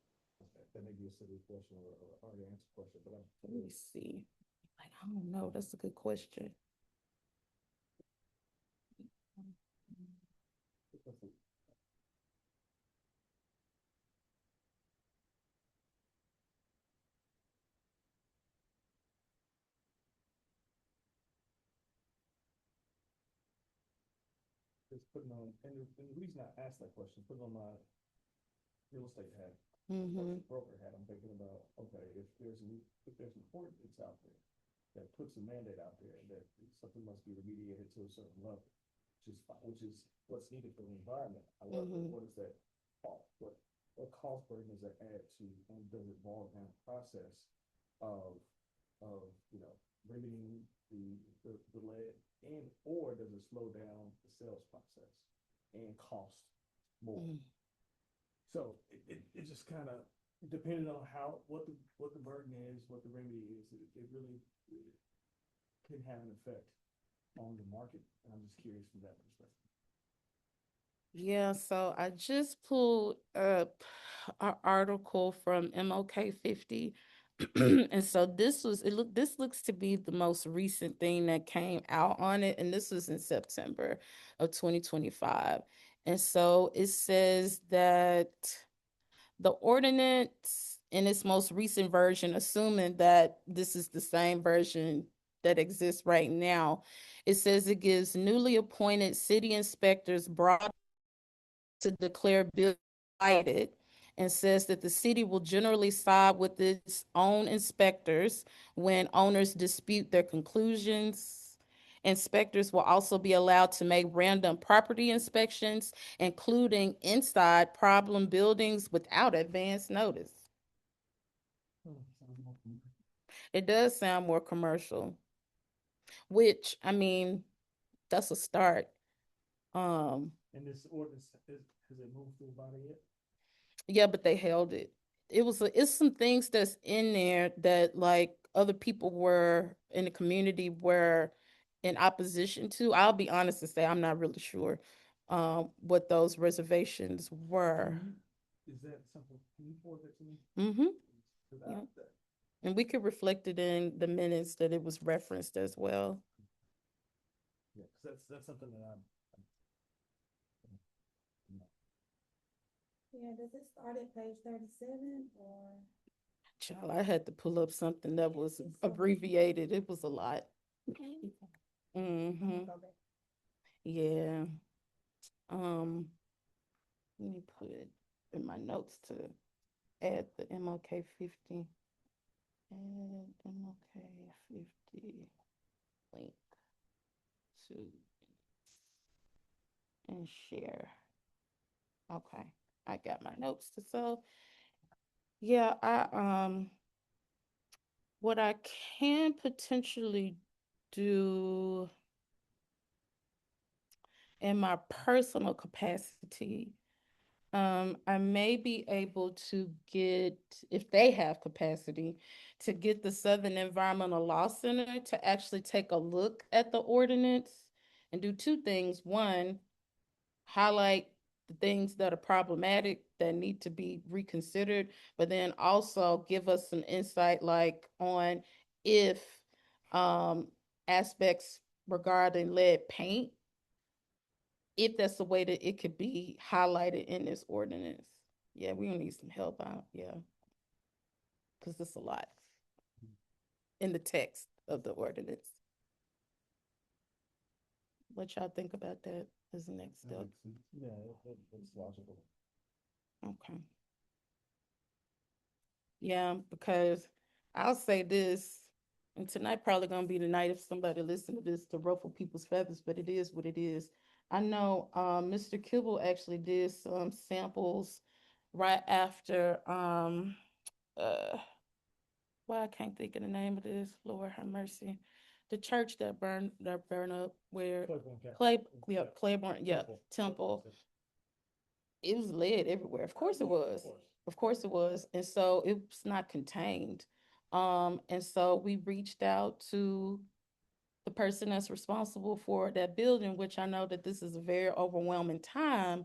That may be a silly question or already answered question, but I'm. Let me see. Like, I don't know. That's a good question. Just putting on, and the reason I asked that question, putting on my real estate hat, Mm-hmm. broker hat, I'm thinking about, okay, if there's an ordinance out there that puts a mandate out there that something must be remediated to a certain level, which is what's needed for the environment. However, what is that cost? What cost burden does that add to, and does it boil down the process of remedying the lead, and or does it slow down the sales process and cost more? So it just kind of depending on what the burden is, what the remedy is, it really can have an effect on the market. And I'm just curious from that perspective. Yeah, so I just pulled up an article from MOK 50. And so this looks to be the most recent thing that came out on it, and this was in September of 2025. And so it says that the ordinance in its most recent version, assuming that this is the same version that exists right now, it says it gives newly appointed city inspectors broad to declare blighted, and says that the city will generally side with its own inspectors when owners dispute their conclusions. Inspectors will also be allowed to make random property inspections, including inside problem buildings without advance notice. It does sound more commercial, which, I mean, that's a start. And this ordinance, has it moved through the body yet? Yeah, but they held it. It's some things that's in there that like other people were in the community were in opposition to. I'll be honest and say I'm not really sure what those reservations were. Is that something, can you forward that to me? Mm-hmm. Yeah. And we could reflect it in the minutes that it was referenced as well. Yeah, because that's something that I'm. Yeah, does it start at page 37 or? Child, I had to pull up something that was abbreviated. It was a lot. Mm-hmm. Yeah. Let me put it in my notes to add the MOK 50. Add MOK 50 link to and share. Okay, I got my notes to so yeah, What I can potentially do in my personal capacity, I may be able to get, if they have capacity, to get the Southern Environmental Law Center to actually take a look at the ordinance and do two things. One, highlight the things that are problematic that need to be reconsidered, but then also give us some insight like on if aspects regarding lead paint, if that's the way that it could be highlighted in this ordinance. Yeah, we gonna need some help out, yeah. Cause it's a lot in the text of the ordinance. What y'all think about that as the next step? Yeah, it's logical. Okay. Yeah, because I'll say this, and tonight probably gonna be the night if somebody listen to this to ruffle people's feathers, but it is what it is. I know Mr. Kibble actually did some samples right after why I can't think of the name of this, Lord have mercy. The church that burned up where Claiborne, yeah, Temple. It was lead everywhere. Of course it was. Of course it was. And so it's not contained. And so we reached out to the person that's responsible for that building, which I know that this is a very overwhelming time,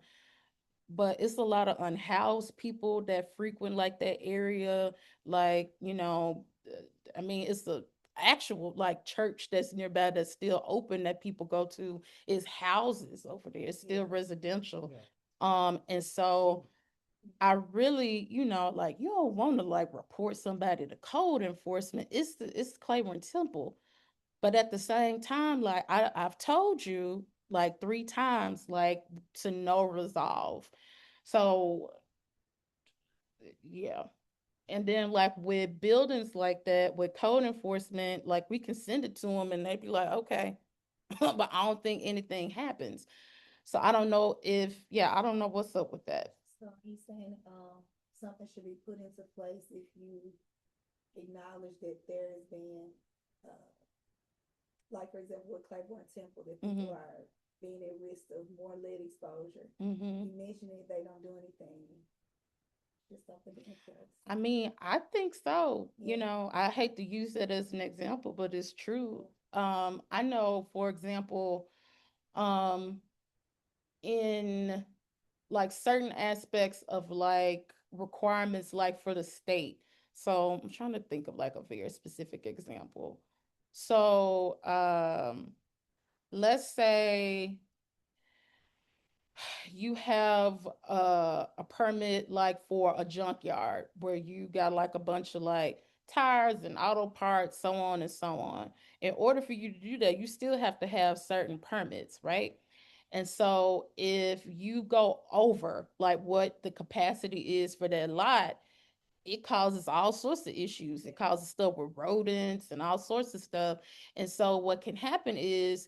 but it's a lot of unhoused people that frequent like that area. Like, I mean, it's a actual like church that's nearby that's still open that people go to. Is houses over there. It's still residential. And so I really, like you don't want to like report somebody to code enforcement. It's Claiborne Temple. But at the same time, like I've told you like 3 times, like to no resolve. So yeah. And then like with buildings like that, with code enforcement, like we can send it to them and they'd be like, okay, but I don't think anything happens. So I don't know I don't know what's up with that. So he's saying, something should be put into place if you acknowledge that there has been, like for example, with Claiborne Temple, that people are being at risk of more lead exposure. You mentioned it, they don't do anything. Just something to enforce. I mean, I think so. Yeah. I hate to use that as an example, but it's true. I know, for example, in like certain aspects of like requirements, like for the state. So I'm trying to think of like a very specific example. So, let's say you have a permit like for a junkyard where you got like a bunch of like tires and auto parts, so on and so on. In order for you to do that, you still have to have certain permits, right? And so if you go over like what the capacity is for that lot, it causes all sorts of issues. It causes stuff with rodents and all sorts of stuff. And so what can happen is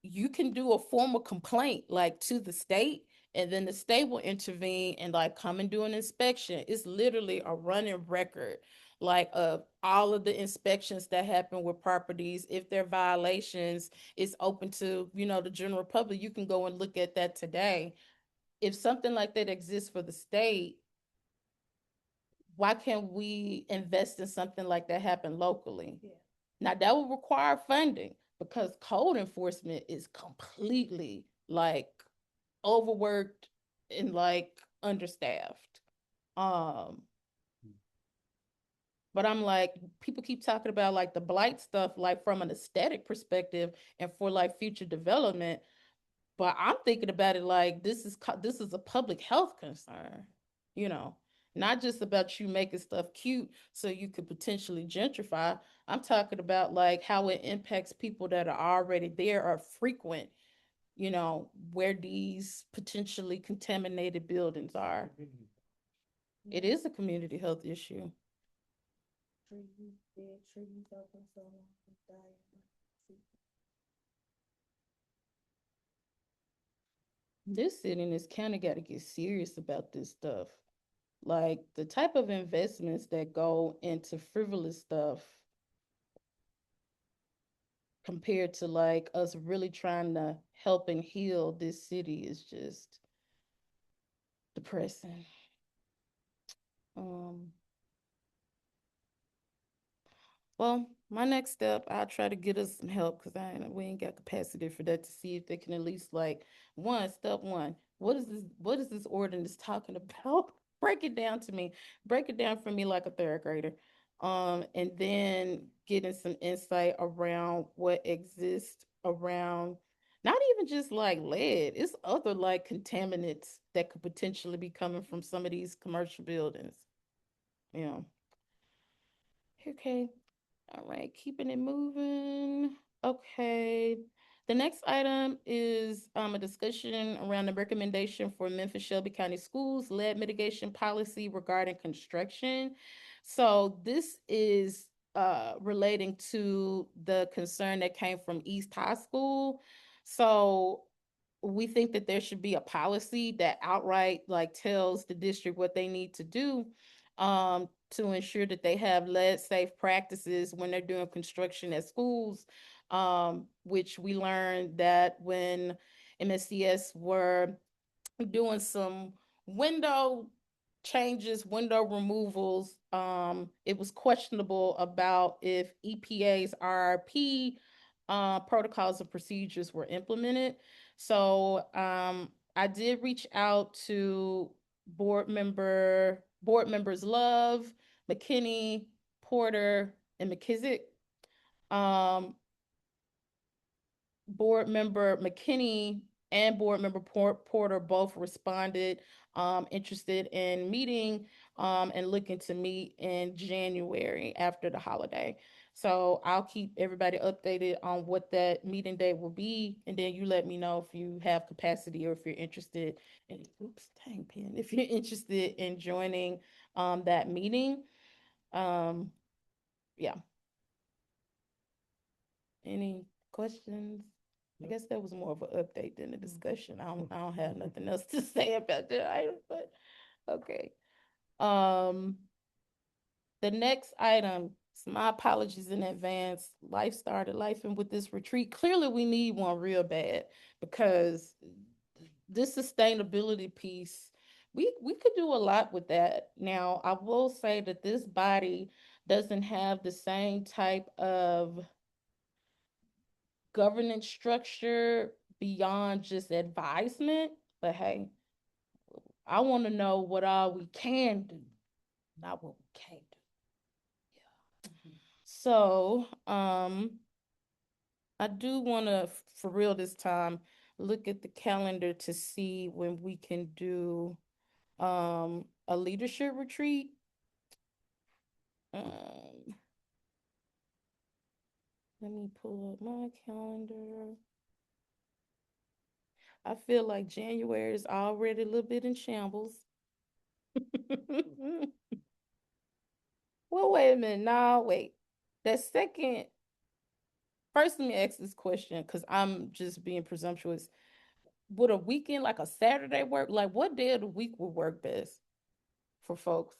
you can do a formal complaint like to the state, and then the state will intervene and like come and do an inspection. It's literally a running record like of all of the inspections that happen with properties. If there are violations, it's open to the general public. You can go and look at that today. If something like that exists for the state, why can't we invest in something like that happen locally? Yeah. Now that will require funding because code enforcement is completely like overworked and like understaffed. But I'm like, people keep talking about like the blight stuff, like from an aesthetic perspective and for like future development. But I'm thinking about it like this is a public health concern, you know, not just about you making stuff cute so you could potentially gentrify. I'm talking about like how it impacts people that are already there or frequent, where these potentially contaminated buildings are. It is a community health issue. Trees, dead trees open so long, dying. This city and this county got to get serious about this stuff. like the type of investments that go into frivolous stuff compared to like us really trying to help and heal this city is just depressing. Um, well, my next step, I'll try to get us some help because we ain't got capacity for that to see if they can at least like step one. What is this ordinance talking about? Break it down to me. Break it down for me like a third grader. And then getting some insight around what exists around not even just like lead, it's other like contaminants that could potentially be coming from some of these commercial buildings. Yeah. Okay. All right, keeping it moving. Okay. The next item is a discussion around the recommendation for Memphis Shelby County Schools lead mitigation policy regarding construction. So this is relating to the concern that came from East High School. So we think that there should be a policy that outright like tells the district what they need to do to ensure that they have lead safe practices when they're doing construction at schools, which we learned that when MSCS were doing some window changes, window removals, it was questionable about if EPA's RRP protocols and procedures were implemented. So I did reach out to board members Love, McKinney, Porter, and McKissick. Um, Board member McKinney and board member Porter both responded interested in meeting and looking to meet in January after the holiday. So I'll keep everybody updated on what that meeting date will be, and then you let me know if you have capacity or if you're interested in, oops, dang pen, if you're interested in joining that meeting. Yeah. Any questions? I guess that was more of an update than a discussion. I don't have nothing else to say about that item, but okay. Um, the next item, so my apologies in advance. Life started life and with this retreat. Clearly we need one real bad because this sustainability piece, we could do a lot with that. Now, I will say that this body doesn't have the same type of governance structure beyond just advisement. But hey, I want to know what all we can do, not what we can't do. Yeah. So, I do want to, for real this time, look at the calendar to see when we can do a leadership retreat. Um, Let me pull up my calendar. I feel like January is already a little bit in shambles. Well, wait a minute. No, wait. That second, first, let me ask this question because I'm just being presumptuous. Would a weekend, like a Saturday, work? Like, what day of the week would work best for folks?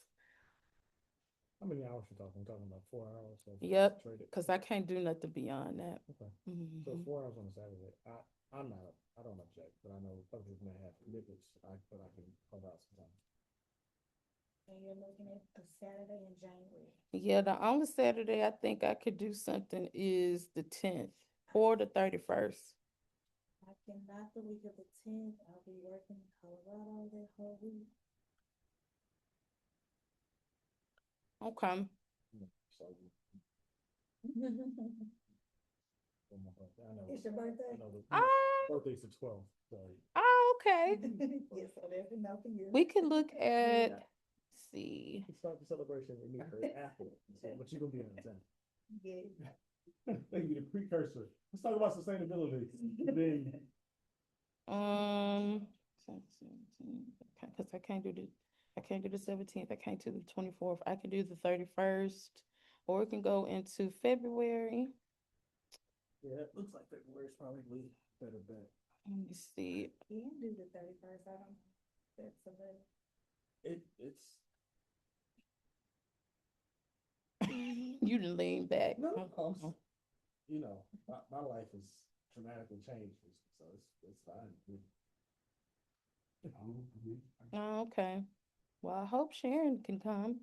How many hours you talking? I'm talking about 4 hours. So Yep, trade it. because I can't do nothing beyond that. Okay. So Mhm. 4 hours on a Saturday. I'm not. I don't object, but I know other people may have commitments. But I can carve out some time. And you're looking at a Saturday in January. Yeah, the only Saturday I think I could do something is the 10th or the 31st. I cannot the week of the 10th. I'll be working in Colorado that whole week. Okay. So for my birthday, I know. It's your birthday? I know the Ah, birthday's the 12th. Sorry. okay. Yes, so there's enough for you. We can look at, let's see. We start the celebration with me first after, but you're gonna be on time. Yeah. Thank you, the precursor. Let's talk about sustainability. Then Because I can't do the 17th, I can't do the 24th, I can do the 31st, or it can go into February. yeah, it looks like February's probably better bet. Let me see. You can do the 31st. I don't, that's a bit. It's You didn't lean back. No, Oh, you know, my life is dramatically changed, so it's fine. oh, okay. Well, I hope Sharon can come.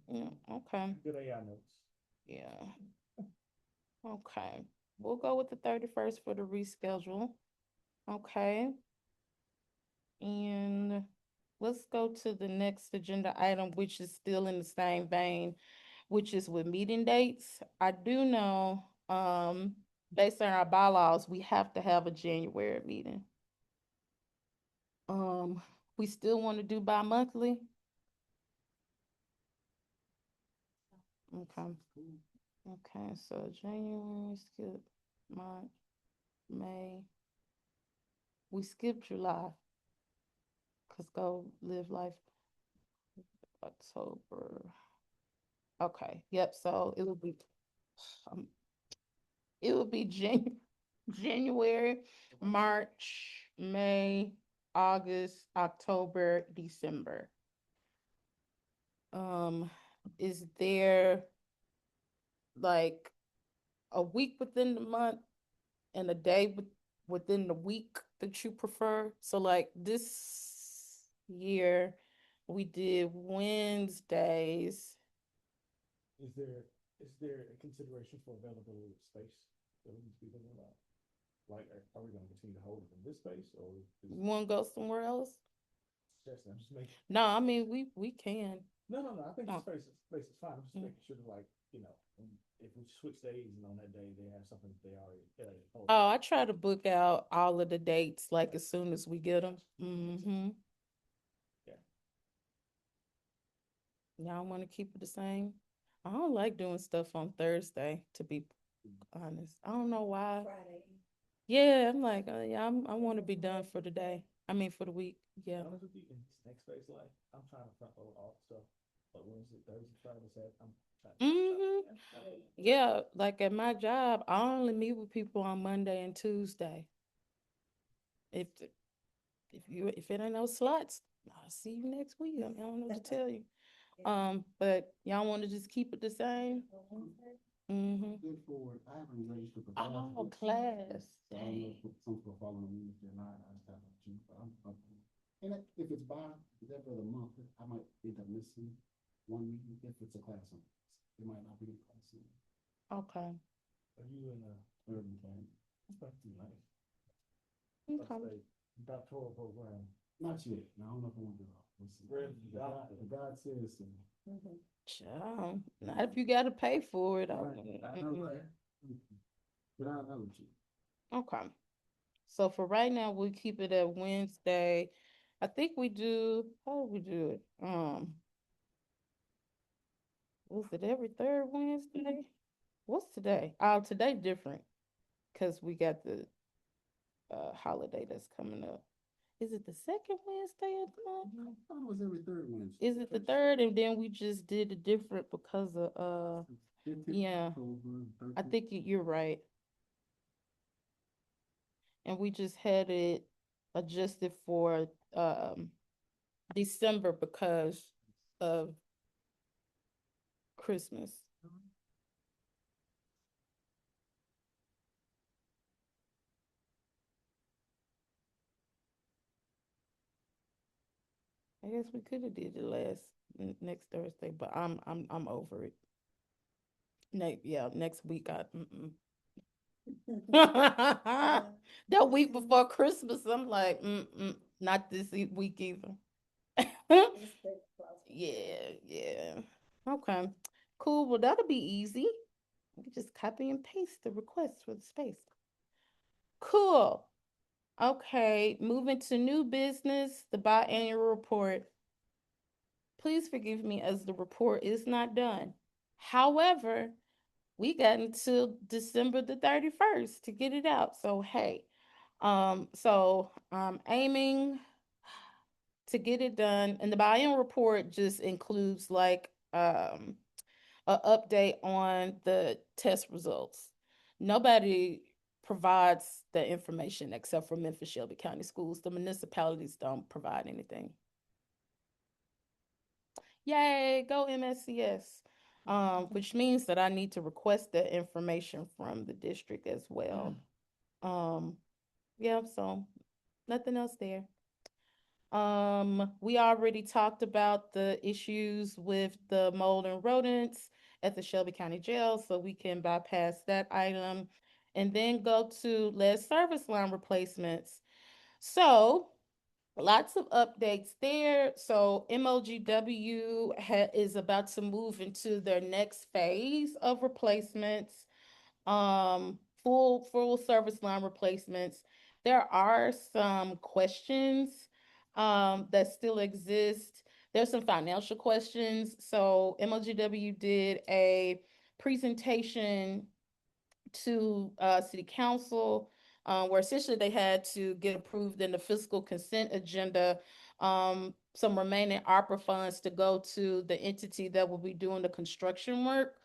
Yeah, okay. Good AI notes. Yeah. Okay. We'll go with the 31st for the reschedule. Okay. And let's go to the next agenda item, which is still in the same vein, which is with meeting dates. I do know, based on our bylaws, we have to have a January meeting. We still want to do bi-monthly? Okay. Okay, so January, skip March, May. We skipped July. Cause go live life. October. Okay, yep, so um, it will be January, March, May, August, October, December. Is there like a week within the month and a day within the week that you prefer? So like this year, we did Wednesdays. Is there a consideration for availability of space that we need to be thinking about? Like, are we gonna continue to hold it in this space, or You want to go somewhere else? I'm just making. No, I mean we can. No. I think Oh. the space is fine. I'm just Mm. making sure that, like, you know, if we switch days and on that day they have something that they already hold. Oh, I try to book out all of the dates like as soon as we get them. Mm-hmm. Yeah. Y'all want to keep it the same? I don't like doing stuff on Thursday, to be honest. I don't know why. Friday. Yeah, I'm like, yeah, I want to be done for the day. I mean, for the week. Yeah. Honest with you, in this next phase, like, I'm trying to front load all the stuff. But Wednesday, Thursday, Friday, Saturday, I'm trying to. Mm-hmm. Yeah, like at my job, I only meet with people on Monday and Tuesday. If if it ain't no slots, I'll see you next week. I don't know what to tell you. But y'all want to just keep it the same? Mm-hmm. Good forward, I haven't registered for class. Oh, class. I don't know if some people follow me, if they're not, I just have to choose, but I'm up. And if it's by, if it's every other month, I might end up missing one meeting if it's a class on. It might not be a class on. Okay. Are you in a Urban plan. nice Okay. doctoral program? Not yet, no, I don't know if I want to do it. We'll see. Really? If God says so. Child, not if you gotta pay for it. I know, right? But I'll let you. Okay. So for right now, we keep it at Wednesday. I think we do, how do we do it? Was it every third Wednesday? What's today? Oh, today different. Cause we got the holiday that's coming up. Is it the second Wednesday of the month? I thought it was every third Wednesday. Is it the third? And then we just did it different because of 15th yeah. October, I 13th. think you're right. And we just had it adjusted for December because of Christmas. I guess we could have did it next Thursday, but I'm over it. Next week that week before Christmas, I'm like, not this week either. Yeah. Okay, cool. Well, that'll be easy. We just copy and paste the request for the space. Cool. Okay, moving to new business, the biannual report. Please forgive me as the report is not done. However, we got until December the 31st to get it out. So hey, so I'm aiming to get it done. And the biannual report just includes like an update on the test results. Nobody provides the information except for Memphis Shelby County Schools. The municipalities don't provide anything. Yay, go MSCS. Which means that I need to request that information from the district as well. Yeah, so nothing else there. We already talked about the issues with the mold and rodents at the Shelby County Jail, so we can bypass that item and then go to lead service line replacements. So, lots of updates there. So, MOGW is about to move into their next phase of replacements, full service line replacements. There are some questions that still exist. There's some financial questions. So MOGW did a presentation to city council, where essentially they had to get approved in the fiscal consent agenda, some remaining ARPA funds to go to the entity that will be doing the construction work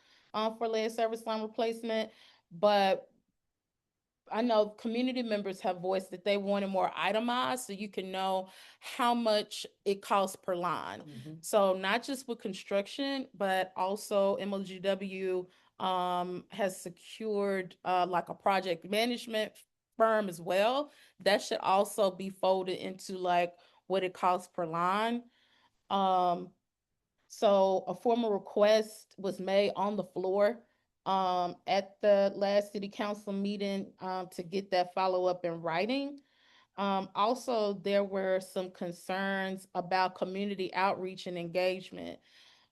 for lead service line replacement. But I know community members have voiced that they wanted more itemized so you can know how much it costs per line. So not just with construction, but also MOGW has secured like a project management firm as well. That should also be folded into like what it costs per line. Um, so a formal request was made on the floor at the last city council meeting to get that follow up in writing. Also, there were some concerns about community outreach and engagement.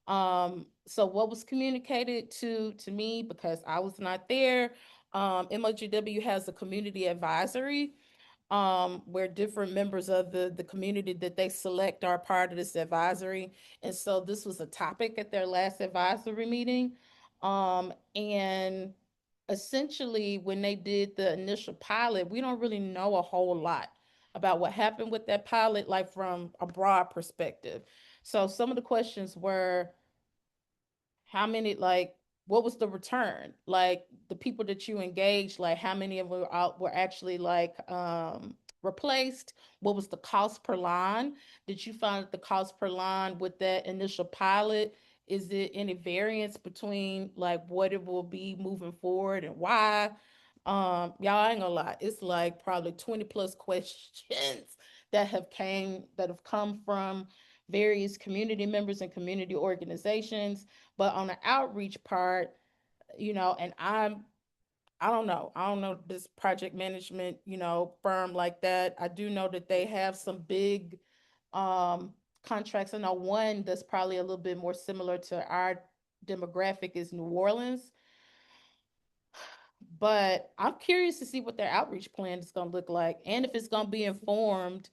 So what was communicated to me, because I was not there, MOGW has a community advisory where different members of the community that they select are part of this advisory. And so this was a topic at their last advisory meeting. And essentially, when they did the initial pilot, we don't really know a whole lot about what happened with that pilot, like from a broad perspective. So some of the questions were, how many, like, what was the return, like the people that you engaged, like how many of them were actually like replaced? What was the cost per line? Did you find that the cost per line with that initial pilot, is it any variance between like what it will be moving forward and why? Y'all, I ain't gonna lie, it's like probably 20 plus questions that have come from various community members and community organizations. But on the outreach part, and I don't know this project management, firm like that. I do know that they have some big contracts. I know one that's probably a little bit more similar to our demographic is New Orleans. But I'm curious to see what their outreach plan is going to look like and if it's going to be informed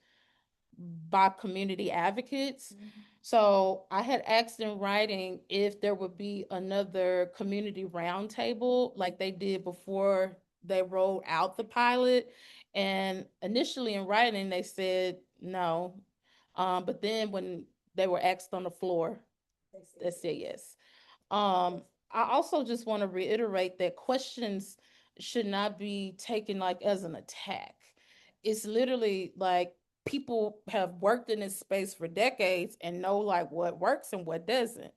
by community advocates. So I had asked in writing if there would be another community roundtable like they did before they rolled out the pilot. And initially in writing, they said no. But then when they were asked on the floor, they said yes. I also just want to reiterate that questions should not be taken like as an attack. It's literally like people have worked in this space for decades and know like what works and what doesn't.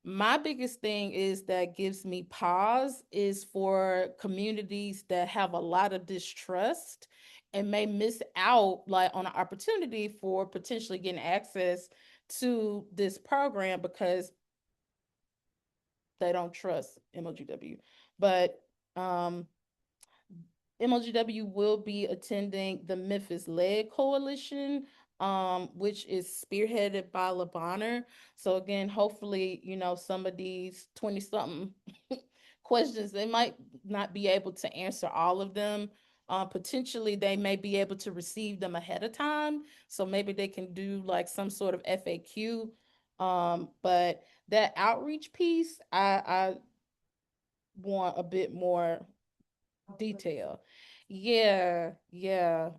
My biggest thing is that gives me pause is for communities that have a lot of distrust and may miss out like on an opportunity for potentially getting access to this program because they don't trust MOGW. But MOGW will be attending the Memphis Lead Coalition, which is spearheaded by LeBonner. So again, hopefully, some of these 20 something questions, they might not be able to answer all of them. Potentially they may be able to receive them ahead of time. So maybe they can do like some sort of FAQ. But that outreach piece, I want a bit more detail. Yeah, yeah.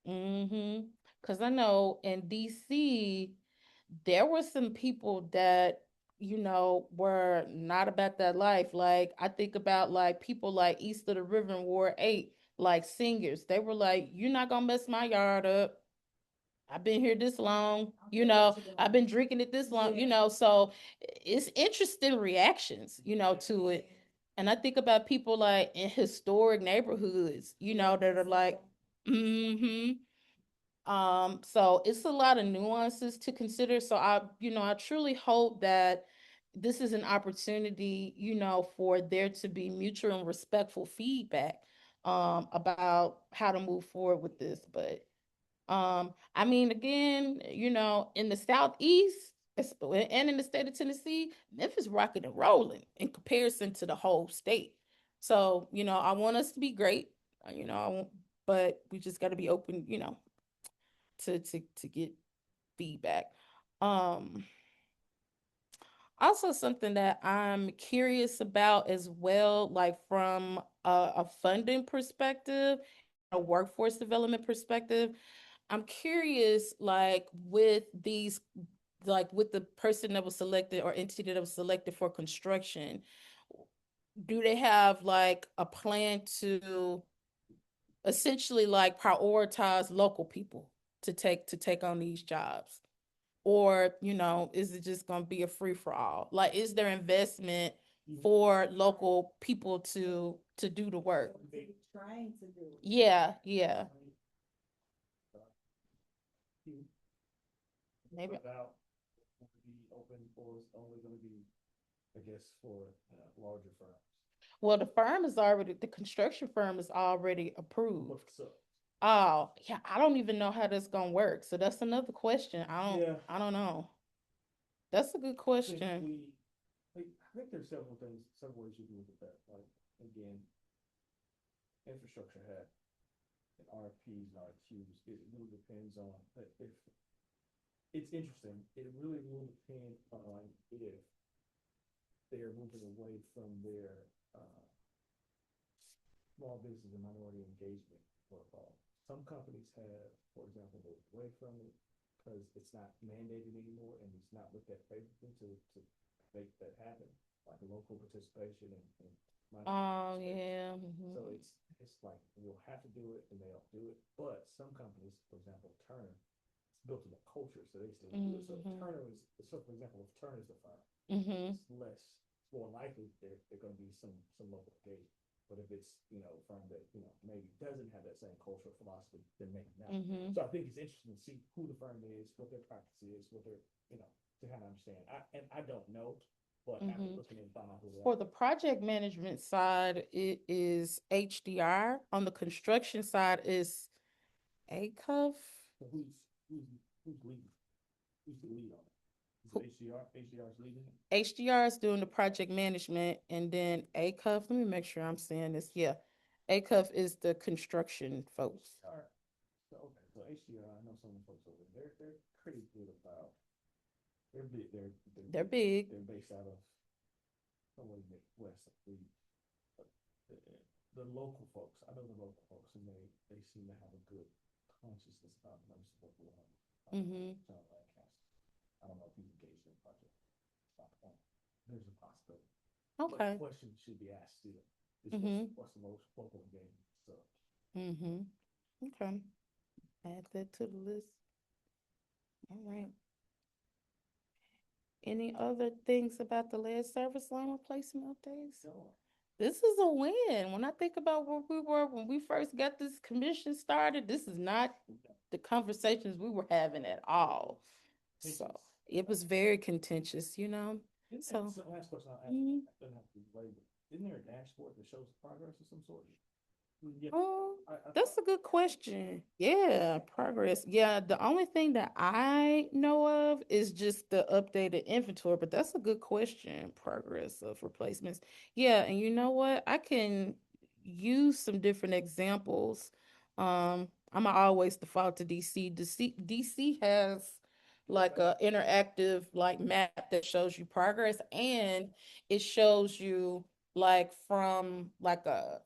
Because I know in DC, there were some people that, were not about that life. Like, I think about like people like East of the River in Ward 8, like singers. They were like, you're not gonna mess my yard up. I've been here this long, you know, I've been drinking it this long, you know, so it's interesting reactions, you know, to it. And I think about people like in historic neighborhoods, you know, that are like, mm-hmm. So it's a lot of nuances to consider. So I truly hope that this is an opportunity, you know, for there to be mutual and respectful feedback about how to move forward with this. But I mean, again, you know, in the Southeast and in the state of Tennessee, Memphis rocking and rolling in comparison to the whole state. So, you know, I want us to be great, you know, but we just got to be open, you know, to get feedback. Um, Also something that I'm curious about as well, like from a funding perspective, a workforce development perspective. I'm curious, like with the person that was selected or entity that was selected for construction, do they have like a plan to essentially like prioritize local people to take on these jobs? Or, you know, is it just going to be a free for all? Like, is there investment for local people to do the work? Trying to do it. Yeah, yeah. Maybe. About be open or is only gonna be, I guess, for larger firms. Well, the construction firm is already approved. What's up? Oh, yeah, I don't even know how that's gonna work. So that's another question. Yeah. I don't know. That's a good I think question. I think there's several ways you can look at that. Like, again, infrastructure had and RFPs and RFQs. It really depends on if it's interesting. It really will depend on if they're moving away from their small business and minority engagement protocol. Some companies have, for example, moved away from it because it's not mandated anymore and it's not looked at favorably to make that happen, like local participation and Oh, yeah. Mhm. so it's like we'll have to do it and they don't do it. But some companies, for example, Turner, it's built in a culture, so they still do it. So if Mhm. Turner is so for example, if Turner is the firm, Mhm. it's more likely they're going to be some local engagement. But if it's, you know, a firm that, you know, maybe doesn't have that same cultural philosophy, then maybe not. Mhm. So I think it's interesting to see who the firm is, what their practice is, what their, you know, to kind of understand. I don't know, but after Mhm. looking and find out who they For are. the project management side, it is HDR. On the construction side is ACUF. So who's leading? Who's the lead on it? Is Who- it HDR? HDR's leading it? HDR is doing the project management, and then ACUF, let me make sure I'm saying this. Yeah. ACUF is the construction folks. All right. So okay, so HDR, I know some of the folks over there. They're pretty good about. They're big. They're big. They're based out of somewhere in the west. The, the local folks. I know the local folks, and they seem to have a good consciousness about most of what we're on. Mhm. I don't know if he's engaged in the project. There's a possibility. Okay. But questions should be asked still. What's the most local engagement? So Mhm. Okay. Add that to the list. All right. Any other things about the lead service line replacement updates? no. This is a win. When I think about where we were when we first got this commission started, this is not the conversations we were having at all. So it was very contentious, you know. So the last question I'll ask, mhm. doesn't have to be labeled. Isn't there a dashboard that shows progress of some sort? Yeah. Oh, I that's a good question. Yeah, progress. Yeah, the only thing that I know of is just the updated inventory, but that's a good question. Progress of replacements. Yeah, and you know what? I can use some different examples. I'm always default to DC. DC has like a interactive like map that shows you progress, and it shows you like from like a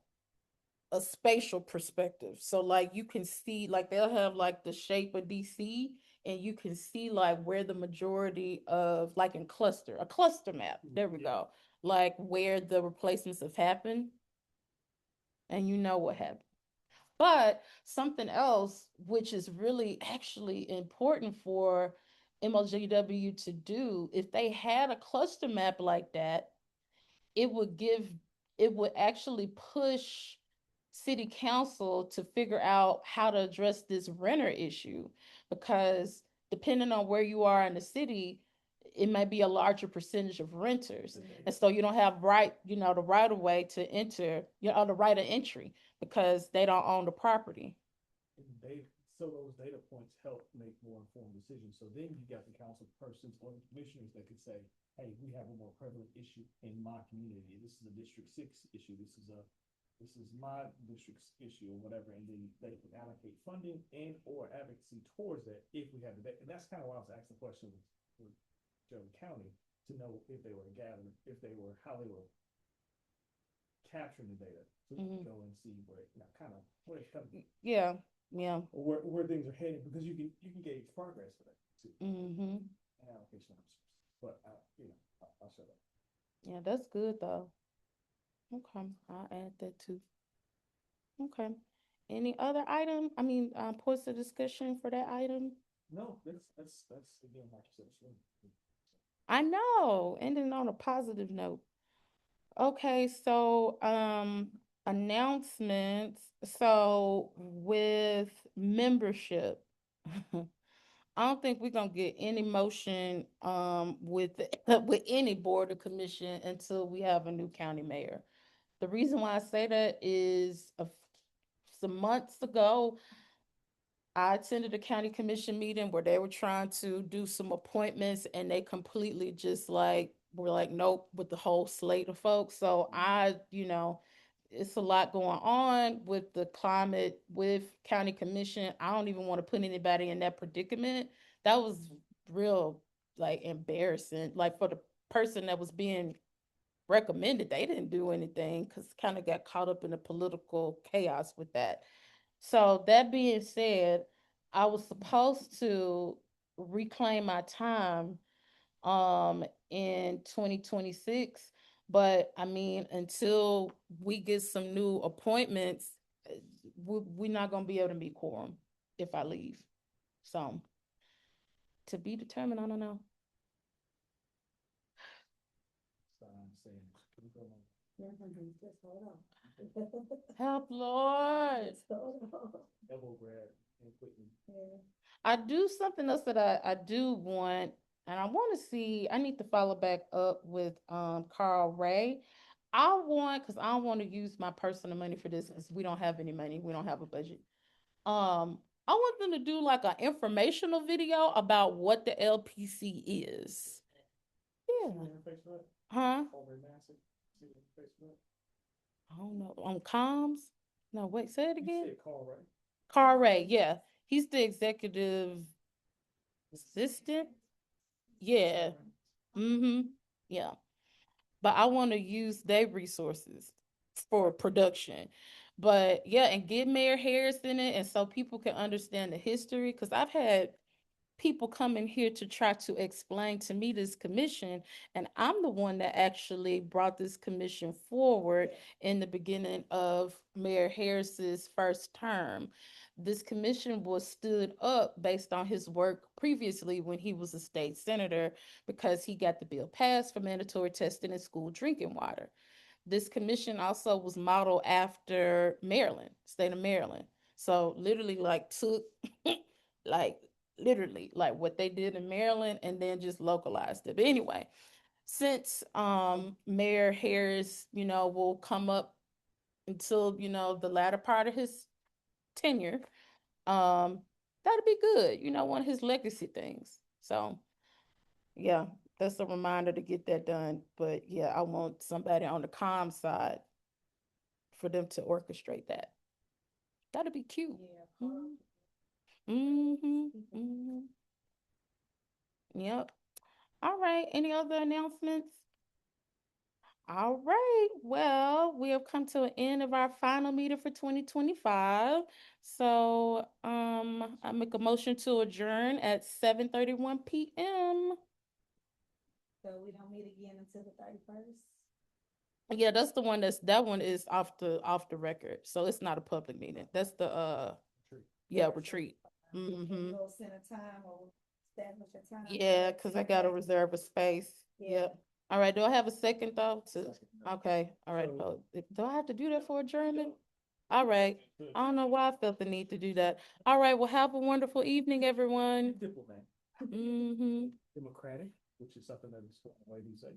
spatial perspective. So like you can see like they'll have like the shape of DC, and you can see like where the majority of like in a cluster map. There we go. Like where the replacements have happened, and you know what happened. But something else, which is really actually important for MLGW to do, if they had a cluster map like that, it would give, it would actually push city council to figure out how to address this renter issue, because depending on where you are in the city, it might be a larger percentage of renters. And so you don't have right, the right of way to enter, the right of entry, because they don't own the property. So those data points help make more informed decisions. So then you got the council persons or the commissioners that could say, hey, we have a more prevalent issue in my community. This is a District 6 issue. This is my district's issue or whatever. And then they can allocate funding and or advocacy towards that if we have the data. And that's kind of why I was asking the question with Shelby County to know if they were gathering, how they were capturing the data to go and see where it's coming. Yeah. Yeah. Or where things are headed, because you can gauge progress for that too. And allocation of resources. But I'll shut up. Yeah, that's good though. Okay, I'll add that too. Okay. Any other item? Points of discussion for that item? No, that's again, like you said, it's really good. I know, ending on a positive note. Okay, so announcements. So with membership, I don't think we're gonna get any motion with with any board or commission until we have a new county mayor. The reason why I say that is some months ago, I attended a county commission meeting where they were trying to do some appointments, and they completely just were like, nope, with the whole slate of folks. So it's a lot going on with the climate with county commission. I don't even want to put anybody in that predicament. That was real embarrassing. Like for the person that was being recommended, they didn't do anything because kind of got caught up in the political chaos with that. So that being said, I was supposed to reclaim my time in 2026, but until we get some new appointments, we're not gonna be able to meet quorum if I leave. So to be determined, I don't know. So I'm saying, can we go on? Just hold on. Help, Lord. Just hold on. Elbow grab and put in. Yeah. I do something else that I do want, and I want to see, I need to follow back up with Carl Ray. Because I don't want to use my personal money for this, because we don't have any money. We don't have a budget. I want them to do like an informational video about what the LPC is. Yeah. Facebook? Huh? Over in Massey? See it on Facebook? I don't know. On comms? No, wait, say it You again. said Carl Ray. Carl Ray, yeah. He's the executive assistant. Yeah. Yeah. But I want to use their resources for production. But yeah, and get Mayor Harris in it, and so people can understand the history. Because I've had people come in here to try to explain to me this commission, and I'm the one that actually brought this commission forward in the beginning of Mayor Harris's first term. This commission was stood up based on his work previously when he was a state senator, because he got the bill passed for mandatory testing in school drinking water. This commission also was modeled after Maryland, state of Maryland. So literally took like literally like what they did in Maryland and then just localized it. But anyway, since Mayor Harris, will come up until, the latter part of his tenure, that'd be good, one of his legacy things. So yeah, that's a reminder to get that done. But yeah, I want somebody on the comm side for them to orchestrate that. That'd be cute. Yeah. Yep. All right. Any other announcements? All right. Well, we have come to an end of our final meeting for 2025. So I make a motion to adjourn at 7:31 p.m. So we don't meet again until the 31st. Yeah, that's the one that one is off the record, so it's not a public meeting. That's the, yeah, retreat. Mm-hmm. Go set a time or establish a time. Yeah, cause I gotta reserve a space. Yep. All right, do I have a second though? Okay, all right. So- Do I have to do that for adjournment? All right. I don't know why I felt the need to do that. All right, well, have a wonderful evening, everyone. Diplomat, Mm-hmm. democratic, which is something that is going away these days.